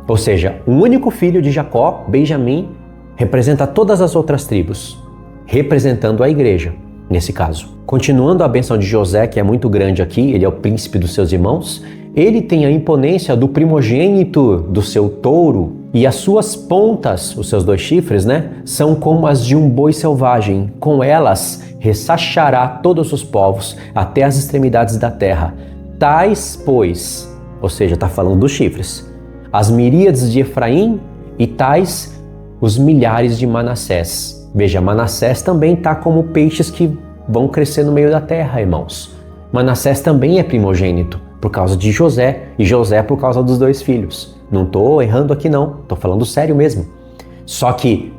Ou seja, o único filho de Jacó, Benjamim, representa todas as outras tribos, representando a igreja, nesse caso. Continuando a bênção de José, que é muito grande aqui, ele é o príncipe dos seus irmãos, ele tem a imponência do primogênito do seu touro, e as suas pontas, os seus 2 chifres, são como as de um boi selvagem. Com elas ressachará todos os povos até as extremidades da terra. Tais, pois, ou seja, está falando dos chifres, as miríades de Efraim e tais os milhares de Manassés. Veja, Manassés também está como peixes que vão crescer no meio da terra, irmãos. Manassés também é primogênito por causa de José, e José por causa dos 2 filhos. Não estou errando aqui não, estou falando sério mesmo. Só que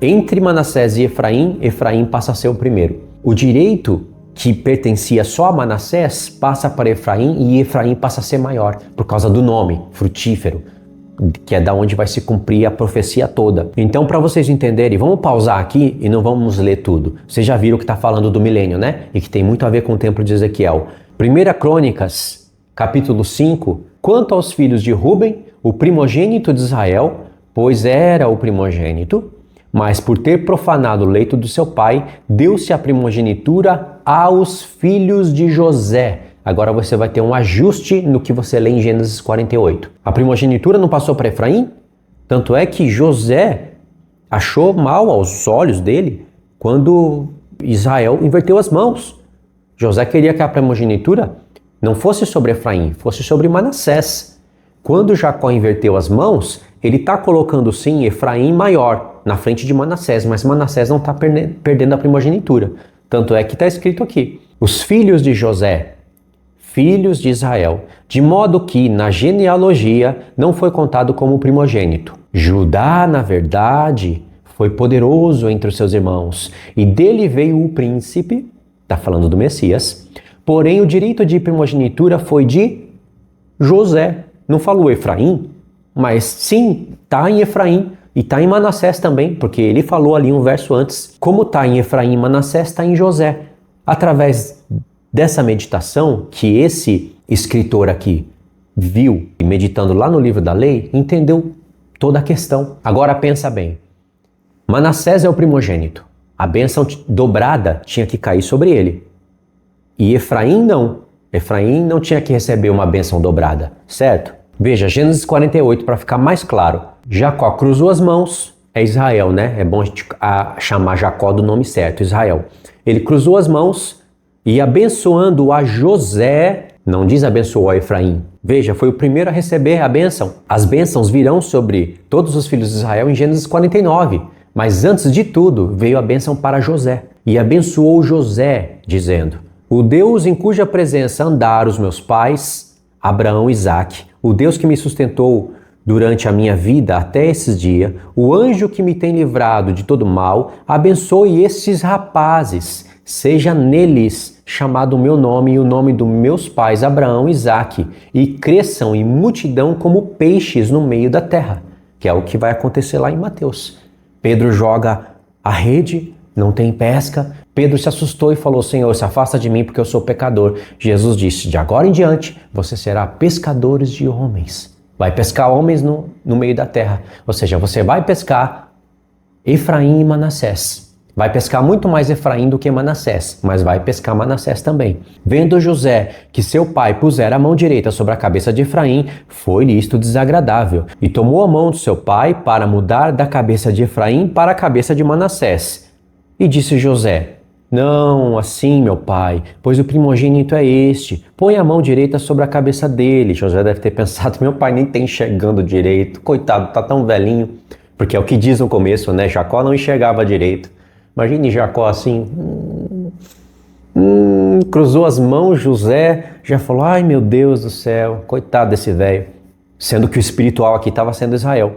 entre Manassés e Efraim, Efraim passa a ser o primeiro. O direito que pertencia só a Manassés passa para Efraim, e Efraim passa a ser maior por causa do nome, frutífero, que é da onde vai se cumprir a profecia toda. Então, para vocês entenderem, vamos pausar aqui e não vamos ler tudo. Vocês já viram que está falando do milênio, E que tem muito a ver com o templo de Ezequiel. 1 Crônicas, capítulo 5, quanto aos filhos de Ruben, o primogênito de Israel, pois era o primogênito, mas por ter profanado o leito do seu pai, deu-se a primogenitura aos filhos de José. Agora você vai ter um ajuste no que você lê em Gênesis 48. A primogenitura não passou para Efraim? Tanto é que José achou mal aos olhos dele quando Israel inverteu as mãos. José queria que a primogenitura não fosse sobre Efraim, fosse sobre Manassés. Quando Jacó inverteu as mãos, ele está colocando sim Efraim maior na frente de Manassés, mas Manassés não está perdendo a primogenitura. Tanto é que está escrito aqui, os filhos de José, filhos de Israel, de modo que na genealogia não foi contado como primogênito. Judá, na verdade, foi poderoso entre os seus irmãos, e dele veio o príncipe, está falando do Messias, porém o direito de primogenitura foi de José. Não falou Efraim, mas sim, está em Efraim e está em Manassés também, porque ele falou ali um verso antes. Como está em Efraim e Manassés, está em José. Através dessa meditação que esse escritor aqui viu, meditando lá no livro da lei, entendeu toda a questão. Agora pensa bem, Manassés é o primogênito, a bênção dobrada tinha que cair sobre ele, e Efraim não. Efraim não tinha que receber uma bênção dobrada, certo? Veja, Gênesis 48, para ficar mais claro. Jacó cruzou as mãos, é Israel, É bom a gente chamar Jacó do nome certo, Israel. Ele cruzou as mãos e abençoando a José, não diz abençoou a Efraim. Veja, foi o primeiro a receber a bênção. As bênçãos virão sobre todos os filhos de Israel em Gênesis 49. Mas antes de tudo, veio a bênção para José. E abençoou José, dizendo, o Deus em cuja presença andaram os meus pais, Abraão e Isaque, o Deus que me sustentou durante a minha vida até esses dias, o anjo que me tem livrado de todo mal, abençoe esses rapazes, seja neles chamado o meu nome e o nome dos meus pais Abraão e Isaque, e cresçam em multidão como peixes no meio da terra, que é o que vai acontecer lá em Mateus. Pedro joga a rede, não tem pesca. Pedro se assustou e falou, Senhor, se afasta de mim porque eu sou pecador. Jesus disse, de agora em diante, você será pescadores de homens. Vai pescar homens no meio da terra. Ou seja, você vai pescar Efraim e Manassés. Vai pescar muito mais Efraim do que Manassés, mas vai pescar Manassés também. Vendo José que seu pai pusera a mão direita sobre a cabeça de Efraim, foi-lhe isto desagradável, e tomou a mão do seu pai para mudar da cabeça de Efraim para a cabeça de Manassés. E disse José, não, assim, meu pai, pois o primogênito é este. Põe a mão direita sobre a cabeça dele. José deve ter pensado, meu pai nem está enxergando direito. Coitado, está tão velhinho. Porque é o que diz no começo, Jacó não enxergava direito. Imagine Jacó assim, cruzou as mãos, José já falou, ai meu Deus do céu, coitado desse velho. Sendo que o espiritual aqui estava sendo Israel.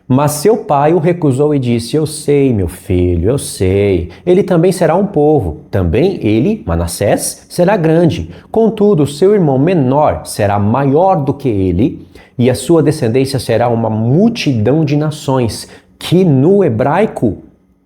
Mas seu pai o recusou e disse, eu sei, meu filho, eu sei. Ele também será um povo. Também ele, Manassés, será grande. Contudo, seu irmão menor será maior do que ele, e a sua descendência será uma multidão de nações, que no hebraico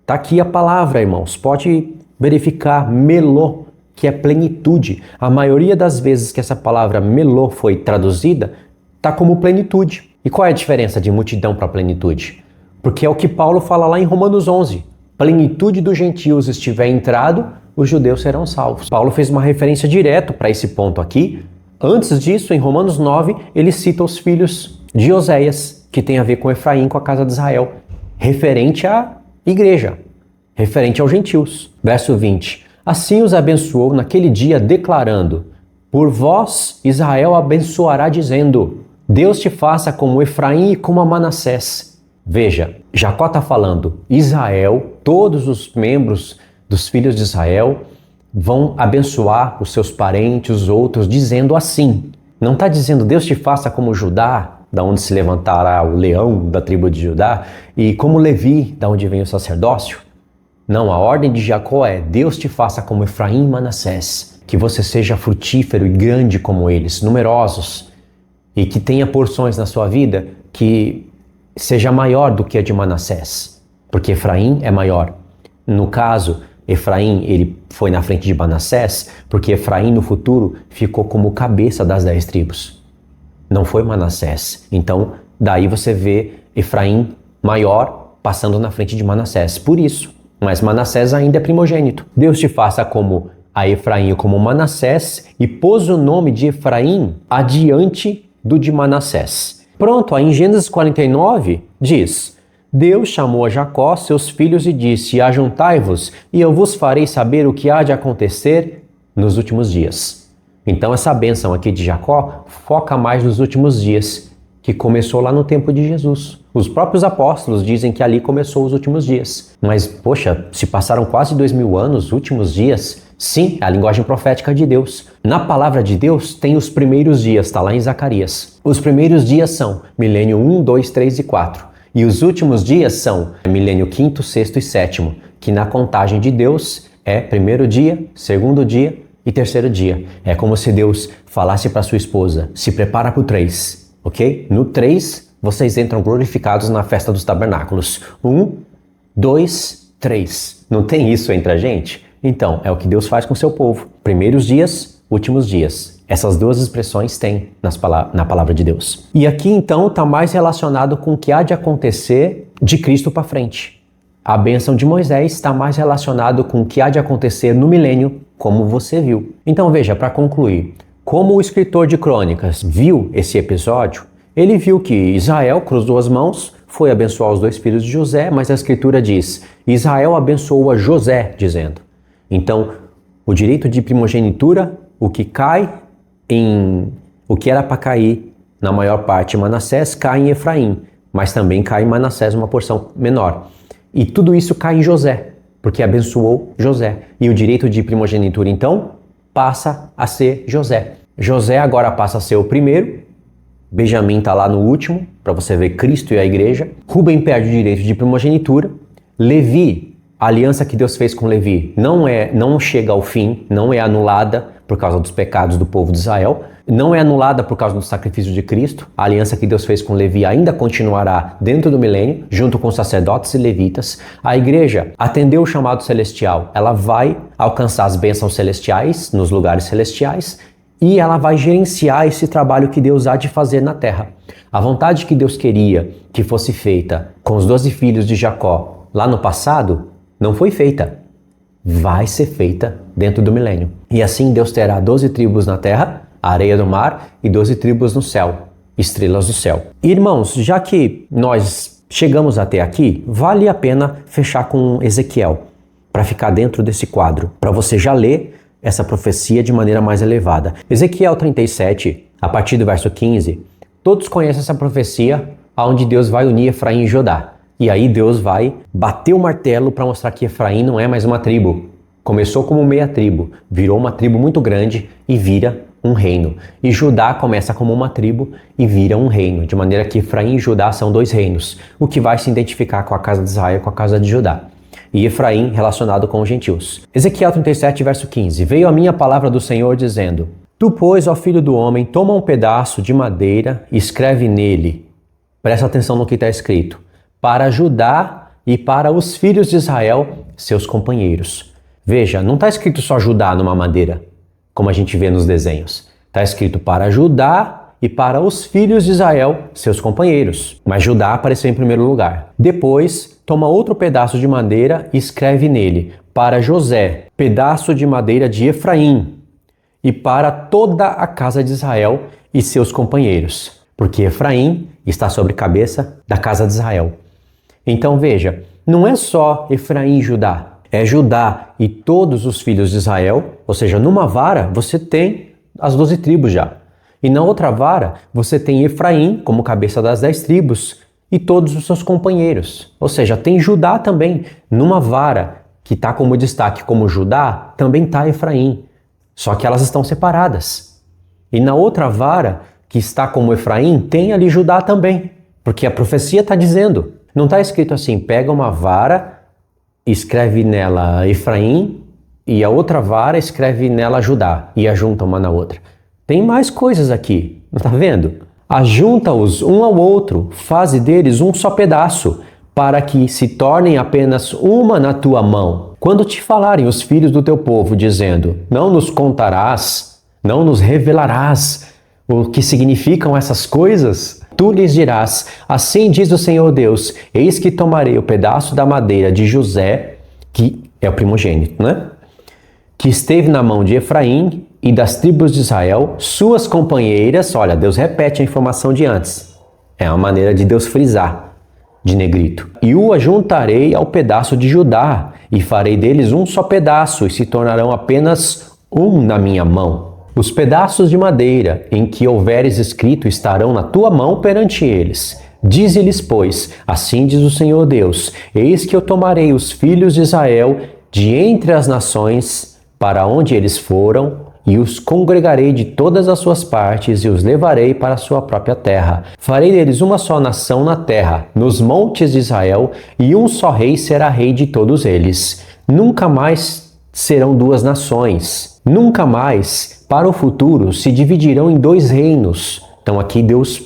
Tá aqui a palavra, irmãos. Pode verificar, melô, que é plenitude. A maioria das vezes que essa palavra melô foi traduzida, tá como plenitude. E qual é a diferença de multidão para plenitude? Porque é o que Paulo fala lá em Romanos 11. Plenitude dos gentios estiver entrado, os judeus serão salvos. Paulo fez uma referência direta para esse ponto aqui. Antes disso, em Romanos 9, ele cita os filhos de Oséias, que tem a ver com Efraim, com a casa de Israel, referente à igreja, referente aos gentios. Verso 20. Assim os abençoou naquele dia, declarando: por vós Israel abençoará, dizendo: Deus te faça como Efraim e como a Manassés. Veja, Jacó está falando, Israel, todos os membros dos filhos de Israel vão abençoar os seus parentes, os outros, dizendo assim. Não está dizendo Deus te faça como Judá, da onde se levantará o leão da tribo de Judá, e como Levi, da onde vem o sacerdócio. Não, a ordem de Jacó é: Deus te faça como Efraim e Manassés, que você seja frutífero e grande como eles, numerosos, e que tenha porções na sua vida que seja maior do que a de Manassés, porque Efraim é maior. No caso, Efraim, ele foi na frente de Manassés, porque Efraim no futuro ficou como cabeça das 10 tribos. Não foi Manassés. Então, daí você vê Efraim maior passando na frente de Manassés. Por isso, mas Manassés ainda é primogênito. Deus te faça como a Efraim e como Manassés, e pôs o nome de Efraim adiante do de Manassés. Pronto, aí em Gênesis 49 diz: Deus chamou a Jacó, seus filhos, e disse: ajuntai-vos, e eu vos farei saber o que há de acontecer nos últimos dias. Então essa bênção aqui de Jacó foca mais nos últimos dias, que começou lá no tempo de Jesus. Os próprios apóstolos dizem que ali começou os últimos dias. Mas, poxa, se passaram quase 2000 anos, últimos dias. Sim, é a linguagem profética de Deus. Na palavra de Deus tem os primeiros dias, está lá em Zacarias. Os primeiros dias são milênio 1, 2, 3 e 4. E os últimos dias são milênio 5º, 6º e 7º, que na contagem de Deus é primeiro dia, segundo dia e terceiro dia. É como se Deus falasse para sua esposa: se prepara para o 3, ok? No 3, vocês entram glorificados na festa dos tabernáculos. 1, 2, 3. Não tem isso entre a gente? Então, é o que Deus faz com o seu povo. Primeiros dias, últimos dias. Essas duas expressões tem na palavra de Deus. E aqui, então, está mais relacionado com o que há de acontecer de Cristo para frente. A bênção de Moisés está mais relacionado com o que há de acontecer no milênio, como você viu. Então, veja, para concluir, como o escritor de Crônicas viu esse episódio, ele viu que Israel cruzou as mãos, foi abençoar os 2 filhos de José, mas a escritura diz: Israel abençoou a José, dizendo. Então, o direito de primogenitura, o que era para cair na maior parte em Manassés, cai em Efraim, mas também cai em Manassés uma porção menor. E tudo isso cai em José, porque abençoou José. E o direito de primogenitura, então, passa a ser José. José agora passa a ser o primeiro, Benjamim está lá no último, para você ver Cristo e a igreja. Rubem perde o direito de primogenitura. Levi, a aliança que Deus fez com Levi não chega ao fim, não é anulada por causa dos pecados do povo de Israel, não é anulada por causa do sacrifício de Cristo. A aliança que Deus fez com Levi ainda continuará dentro do milênio, junto com sacerdotes e levitas. A igreja atendeu o chamado celestial, ela vai alcançar as bênçãos celestiais nos lugares celestiais e ela vai gerenciar esse trabalho que Deus há de fazer na terra. A vontade que Deus queria que fosse feita com os 12 filhos de Jacó lá no passado, não foi feita. Vai ser feita dentro do milênio. E assim Deus terá 12 tribos na terra, a areia do mar, e 12 tribos no céu, estrelas do céu. Irmãos, já que nós chegamos até aqui, vale a pena fechar com Ezequiel, para ficar dentro desse quadro, para você já ler essa profecia de maneira mais elevada. Ezequiel 37, a partir do verso 15, todos conhecem essa profecia, onde Deus vai unir Efraim e Judá. E aí Deus vai bater o martelo para mostrar que Efraim não é mais uma tribo. Começou como meia tribo, virou uma tribo muito grande e vira um reino. E Judá começa como uma tribo e vira um reino, de maneira que Efraim e Judá são 2 reinos, o que vai se identificar com a casa de Israel e com a casa de Judá. E Efraim relacionado com os gentios. Ezequiel 37, verso 15. Veio a minha palavra do Senhor dizendo: Tu, pois, ó filho do homem, toma um pedaço de madeira e escreve nele. Presta atenção no que está escrito. Para Judá e para os filhos de Israel, seus companheiros. Veja, não está escrito só Judá numa madeira, como a gente vê nos desenhos. Está escrito para Judá e para os filhos de Israel, seus companheiros. Mas Judá apareceu em primeiro lugar. Depois, toma outro pedaço de madeira e escreve nele, para José, pedaço de madeira de Efraim, e para toda a casa de Israel e seus companheiros, porque Efraim está sobre a cabeça da casa de Israel. Então veja, não é só Efraim e Judá, é Judá e todos os filhos de Israel, ou seja, numa vara você tem as 12 tribos já. E na outra vara você tem Efraim como cabeça das 10 tribos e todos os seus companheiros. Ou seja, tem Judá também. Numa vara que está como destaque como Judá, também está Efraim. Só que elas estão separadas. E na outra vara que está como Efraim, tem ali Judá também. Porque a profecia está dizendo. Não está escrito assim, pega uma vara, escreve nela Efraim, e a outra vara escreve nela Judá, e ajunta uma na outra. Tem mais coisas aqui, não está vendo? Ajunta-os um ao outro, faze deles um só pedaço, para que se tornem apenas uma na tua mão. Quando te falarem os filhos do teu povo, dizendo, não nos contarás, não nos revelarás o que significam essas coisas, tu lhes dirás, assim diz o Senhor Deus, eis que tomarei o pedaço da madeira de José, que é o primogênito, né? Que esteve na mão de Efraim e das tribos de Israel, suas companheiras, olha, Deus repete a informação de antes. É uma maneira de Deus frisar, de negrito. E o ajuntarei ao pedaço de Judá, e farei deles um só pedaço, e se tornarão apenas um na minha mão. Os pedaços de madeira em que houveres escrito estarão na tua mão perante eles. Dize-lhes, pois, assim diz o Senhor Deus, eis que eu tomarei os filhos de Israel de entre as nações para onde eles foram, e os congregarei de todas as suas partes e os levarei para a sua própria terra. Farei deles uma só nação na terra, nos montes de Israel, e um só rei será rei de todos eles. Nunca mais serão duas nações. Nunca mais, para o futuro, se dividirão em dois reinos. Então aqui Deus,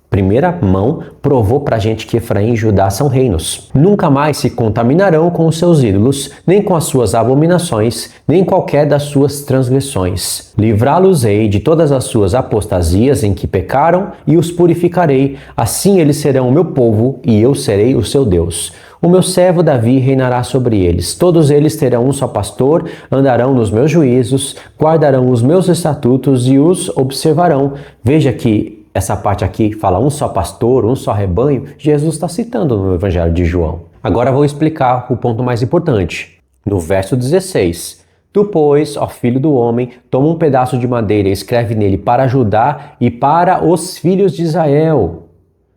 primeira mão, provou para a gente que Efraim e Judá são reinos. Nunca mais se contaminarão com os seus ídolos, nem com as suas abominações, nem qualquer das suas transgressões. Livrá-los-ei de todas as suas apostasias em que pecaram e os purificarei. Assim eles serão o meu povo e eu serei o seu Deus. O meu servo Davi reinará sobre eles. Todos eles terão um só pastor, andarão nos meus juízos, guardarão os meus estatutos e os observarão. Veja que essa parte aqui fala um só pastor, um só rebanho. Jesus está citando no Evangelho de João. Agora vou explicar o ponto mais importante. No verso 16. Tu, pois, ó filho do homem, toma um pedaço de madeira e escreve nele para Judá e para os filhos de Israel.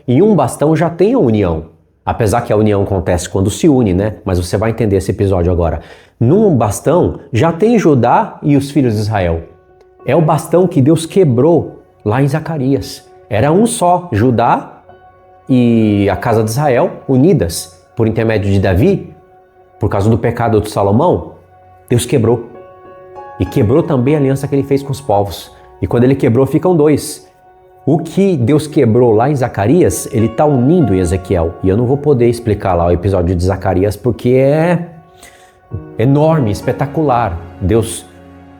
E um bastão já tem a união. Apesar que a união acontece quando se une, né? Mas você vai entender esse episódio agora. Num bastão já tem Judá e os filhos de Israel. É o bastão que Deus quebrou lá em Zacarias. Era um só, Judá e a casa de Israel unidas por intermédio de Davi, por causa do pecado de Salomão. Deus quebrou. E quebrou também a aliança que ele fez com os povos. E quando ele quebrou, ficam dois. O que Deus quebrou lá em Zacarias, ele está unindo em Ezequiel. E eu não vou poder explicar lá o episódio de Zacarias porque é enorme, espetacular. Deus,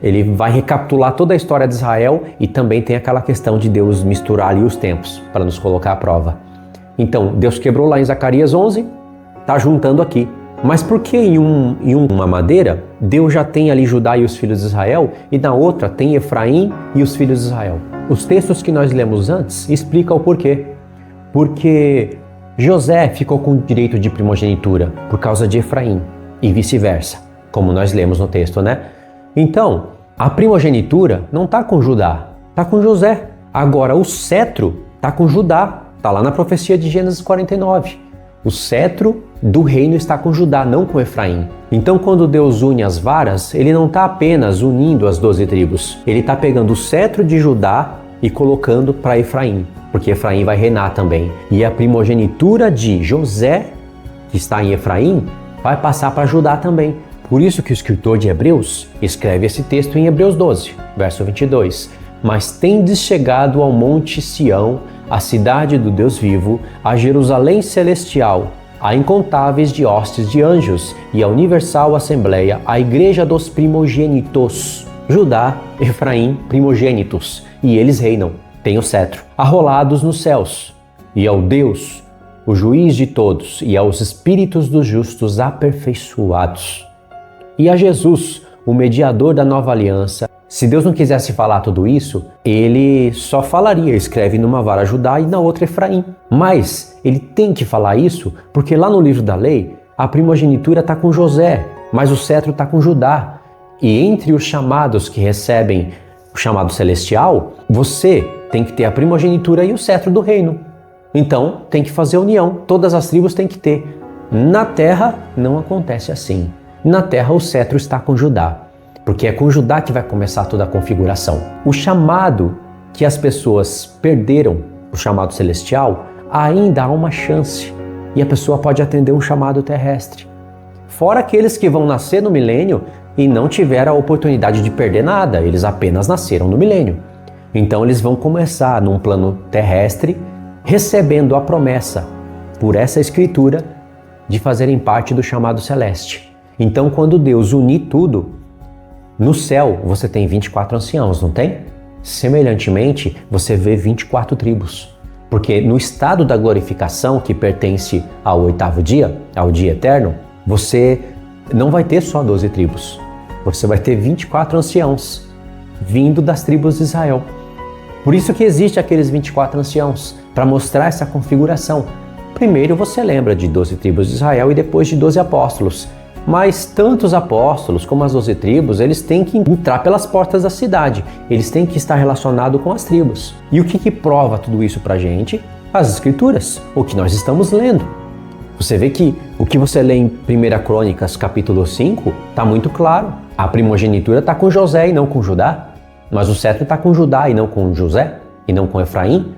ele vai recapitular toda a história de Israel e também tem aquela questão de Deus misturar ali os tempos para nos colocar à prova. Então, Deus quebrou lá em Zacarias 11, está juntando aqui. Mas por que em uma madeira, Deus já tem ali Judá e os filhos de Israel e na outra tem Efraim e os filhos de Israel? Os textos que nós lemos antes explicam o porquê. Porque José ficou com direito de primogenitura por causa de Efraim e vice-versa, como nós lemos no texto, né? Então, a primogenitura não está com Judá, está com José. Agora, o cetro está com Judá, está lá na profecia de Gênesis 49. O cetro do reino está com Judá, não com Efraim. Então, quando Deus une as varas, ele não está apenas unindo as 12 tribos. Ele está pegando o cetro de Judá e colocando para Efraim, porque Efraim vai reinar também. E a primogenitura de José, que está em Efraim, vai passar para Judá também. Por isso que o escritor de Hebreus escreve esse texto em Hebreus 12, verso 22. Mas tendes chegado ao monte Sião, a cidade do Deus vivo, a Jerusalém celestial, a incontáveis de hostes de anjos e a universal assembleia, a igreja dos primogênitos, Judá, Efraim, primogênitos, e eles reinam, têm o cetro, arrolados nos céus, e ao Deus, o juiz de todos, e aos espíritos dos justos aperfeiçoados, e a Jesus, o mediador da nova aliança. Se Deus não quisesse falar tudo isso, ele só falaria, escreve numa vara Judá e na outra Efraim. Mas ele tem que falar isso porque lá no livro da lei, a primogenitura está com José, mas o cetro está com Judá. E entre os chamados que recebem o chamado celestial, você tem que ter a primogenitura e o cetro do reino. Então tem que fazer união, todas as tribos têm que ter. Na terra não acontece assim. Na terra o cetro está com Judá, porque é com Judá que vai começar toda a configuração. O chamado que as pessoas perderam, o chamado celestial, ainda há uma chance e a pessoa pode atender um chamado terrestre. Fora aqueles que vão nascer no milênio e não tiveram a oportunidade de perder nada, eles apenas nasceram no milênio. Então eles vão começar num plano terrestre, recebendo a promessa, por essa escritura, de fazerem parte do chamado celeste. Então quando Deus unir tudo, no céu você tem 24 anciãos, não tem? Semelhantemente, você vê 24 tribos. Porque no estado da glorificação, que pertence ao oitavo dia, ao dia eterno, você não vai ter só 12 tribos. Você vai ter 24 anciãos, vindo das tribos de Israel. Por isso que existe aqueles 24 anciãos, para mostrar essa configuração. Primeiro você lembra de 12 tribos de Israel e depois de 12 apóstolos. Mas tanto os apóstolos como as 12 tribos, eles têm que entrar pelas portas da cidade. Eles têm que estar relacionados com as tribos. E o que prova tudo isso pra gente? As escrituras, o que nós estamos lendo. Você vê que o que você lê em 1 Crônicas, capítulo 5, está muito claro. A primogenitura está com José e não com Judá. Mas o cetro está com Judá e não com José, e não com Efraim.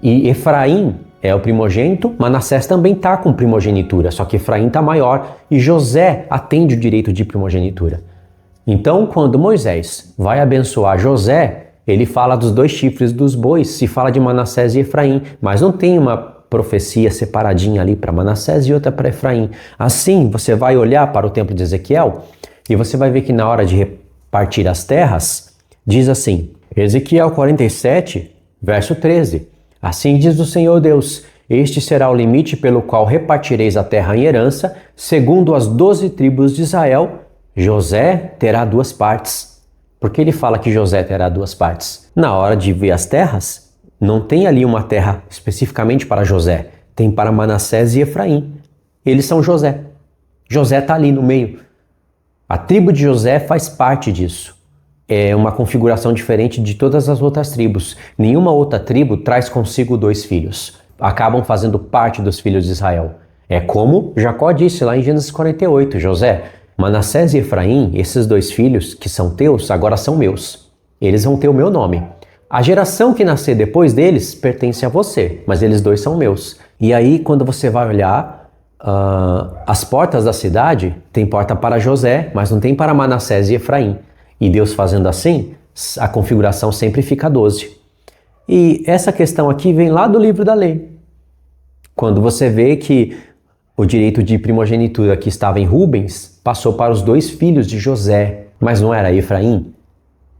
E Efraim é o primogênito, Manassés também está com primogenitura, só que Efraim está maior e José atende o direito de primogenitura. Então, quando Moisés vai abençoar José, ele fala dos 2 chifres dos bois, se fala de Manassés e Efraim, mas não tem uma profecia separadinha ali para Manassés e outra para Efraim. Assim, você vai olhar para o templo de Ezequiel e você vai ver que na hora de repartir as terras, diz assim, Ezequiel 47, verso 13, assim diz o Senhor Deus, este será o limite pelo qual repartireis a terra em herança, segundo as 12 tribos de Israel, José terá 2 partes. Por que ele fala que José terá 2 partes? Na hora de ver as terras, não tem ali uma terra especificamente para José, tem para Manassés e Efraim. Eles são José. José está ali no meio. A tribo de José faz parte disso. É uma configuração diferente de todas as outras tribos. Nenhuma outra tribo traz consigo 2 filhos. Acabam fazendo parte dos filhos de Israel. É como Jacó disse lá em Gênesis 48, José, Manassés e Efraim, esses 2 filhos que são teus, agora são meus. Eles vão ter o meu nome. A geração que nascer depois deles pertence a você, mas eles 2 são meus. E aí, quando você vai olhar, as portas da cidade, tem porta para José, mas não tem para Manassés e Efraim. E Deus fazendo assim, a configuração sempre fica 12. E essa questão aqui vem lá do livro da lei. Quando você vê que o direito de primogenitura que estava em Rubens passou para os 2 filhos de José, mas não era Efraim?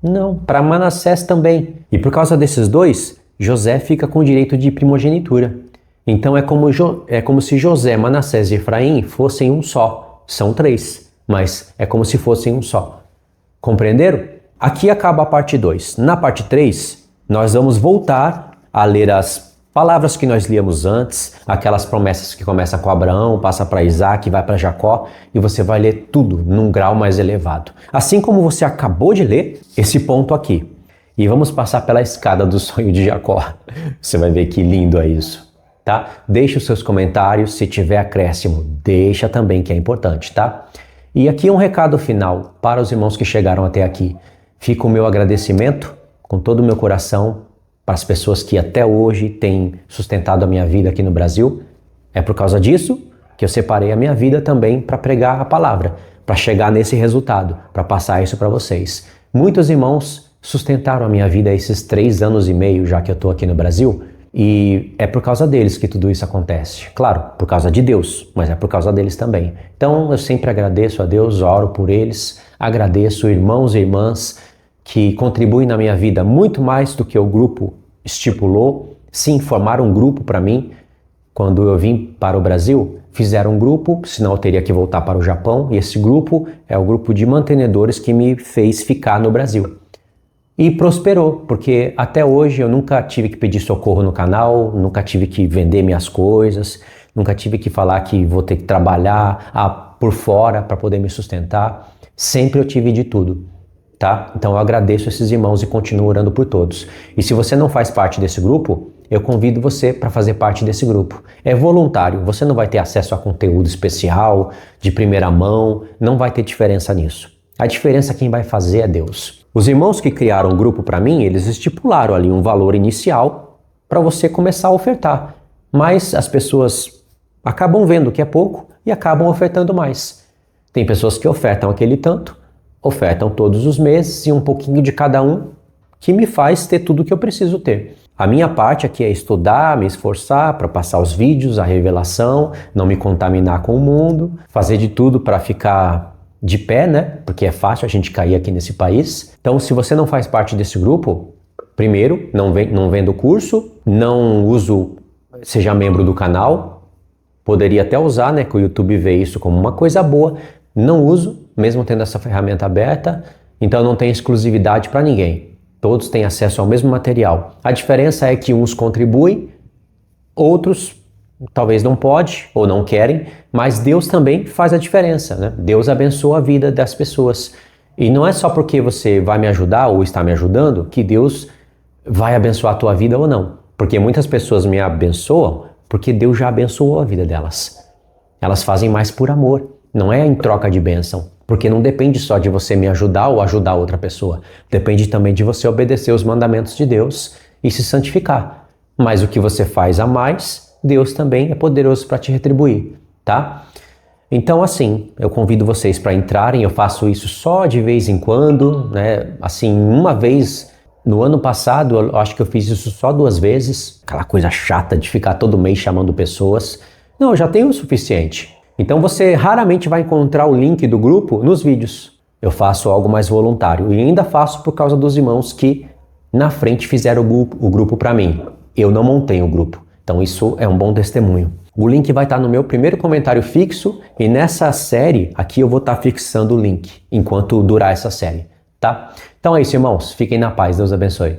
Não, para Manassés também. E por causa desses 2, José fica com o direito de primogenitura. Então é como se José, Manassés e Efraim fossem um só. São 3, mas é como se fossem um só. Compreenderam? Aqui acaba a parte 2. Na parte 3, nós vamos voltar a ler as palavras que nós líamos antes, aquelas promessas que começam com Abraão, passa para Isaac, vai para Jacó, e você vai ler tudo num grau mais elevado. Assim como você acabou de ler esse ponto aqui. E vamos passar pela escada do sonho de Jacó. Você vai ver que lindo é isso, tá? Deixe os seus comentários, se tiver acréscimo, deixa também, que é importante, tá? E aqui um recado final para os irmãos que chegaram até aqui. Fica o meu agradecimento com todo o meu coração para as pessoas que até hoje têm sustentado a minha vida aqui no Brasil. É por causa disso que eu separei a minha vida também para pregar a palavra, para chegar nesse resultado, para passar isso para vocês. Muitos irmãos sustentaram a minha vida esses 3 anos e meio já que eu estou aqui no Brasil E é por causa deles que tudo isso acontece. Claro, por causa de Deus, mas é por causa deles também. Então eu sempre agradeço a Deus, oro por eles, agradeço irmãos e irmãs que contribuem na minha vida muito mais do que o grupo estipulou. Sim, formaram um grupo para mim. Quando eu vim para o Brasil, fizeram um grupo, senão eu teria que voltar para o Japão. E esse grupo é o grupo de mantenedores que me fez ficar no Brasil. E prosperou, porque até hoje eu nunca tive que pedir socorro no canal, nunca tive que vender minhas coisas, nunca tive que falar que vou ter que trabalhar por fora para poder me sustentar. Sempre eu tive de tudo, tá? Então eu agradeço esses irmãos e continuo orando por todos. E se você não faz parte desse grupo, eu convido você para fazer parte desse grupo. É voluntário, você não vai ter acesso a conteúdo especial, de primeira mão, não vai ter diferença nisso. A diferença quem vai fazer é Deus. Os irmãos que criaram o grupo para mim, eles estipularam ali um valor inicial para você começar a ofertar. Mas as pessoas acabam vendo que é pouco e acabam ofertando mais. Tem pessoas que ofertam aquele tanto, ofertam todos os meses e um pouquinho de cada um, que me faz ter tudo que eu preciso ter. A minha parte aqui é estudar, me esforçar para passar os vídeos, a revelação, não me contaminar com o mundo, fazer de tudo para ficar de pé, né? Porque é fácil a gente cair aqui nesse país. Então, se você não faz parte desse grupo, primeiro, não vendo o curso, não uso, seja membro do canal. Poderia até usar, né? Que o YouTube vê isso como uma coisa boa. Não uso, mesmo tendo essa ferramenta aberta. Então, não tem exclusividade para ninguém. Todos têm acesso ao mesmo material. A diferença é que uns contribuem, outros talvez não pode ou não querem, mas Deus também faz a diferença, né? Deus abençoa a vida das pessoas. E não é só porque você vai me ajudar ou está me ajudando que Deus vai abençoar a tua vida ou não. Porque muitas pessoas me abençoam porque Deus já abençoou a vida delas. Elas fazem mais por amor, não é em troca de bênção. Porque não depende só de você me ajudar ou ajudar outra pessoa. Depende também de você obedecer os mandamentos de Deus e se santificar. Mas o que você faz a mais, Deus também é poderoso para te retribuir, tá? Então, assim, eu convido vocês para entrarem. Eu faço isso só de vez em quando, né? Assim, uma vez no ano passado, eu acho que eu fiz isso só 2 vezes. Aquela coisa chata de ficar todo mês chamando pessoas. Não, eu já tenho o suficiente. Então você raramente vai encontrar o link do grupo nos vídeos. Eu faço algo mais voluntário e ainda faço por causa dos irmãos que na frente fizeram o grupo para mim. Eu não montei o grupo. Então isso é um bom testemunho. O link vai estar no meu primeiro comentário fixo e nessa série aqui eu vou estar fixando o link enquanto durar essa série, tá? Então é isso, irmãos. Fiquem na paz. Deus abençoe.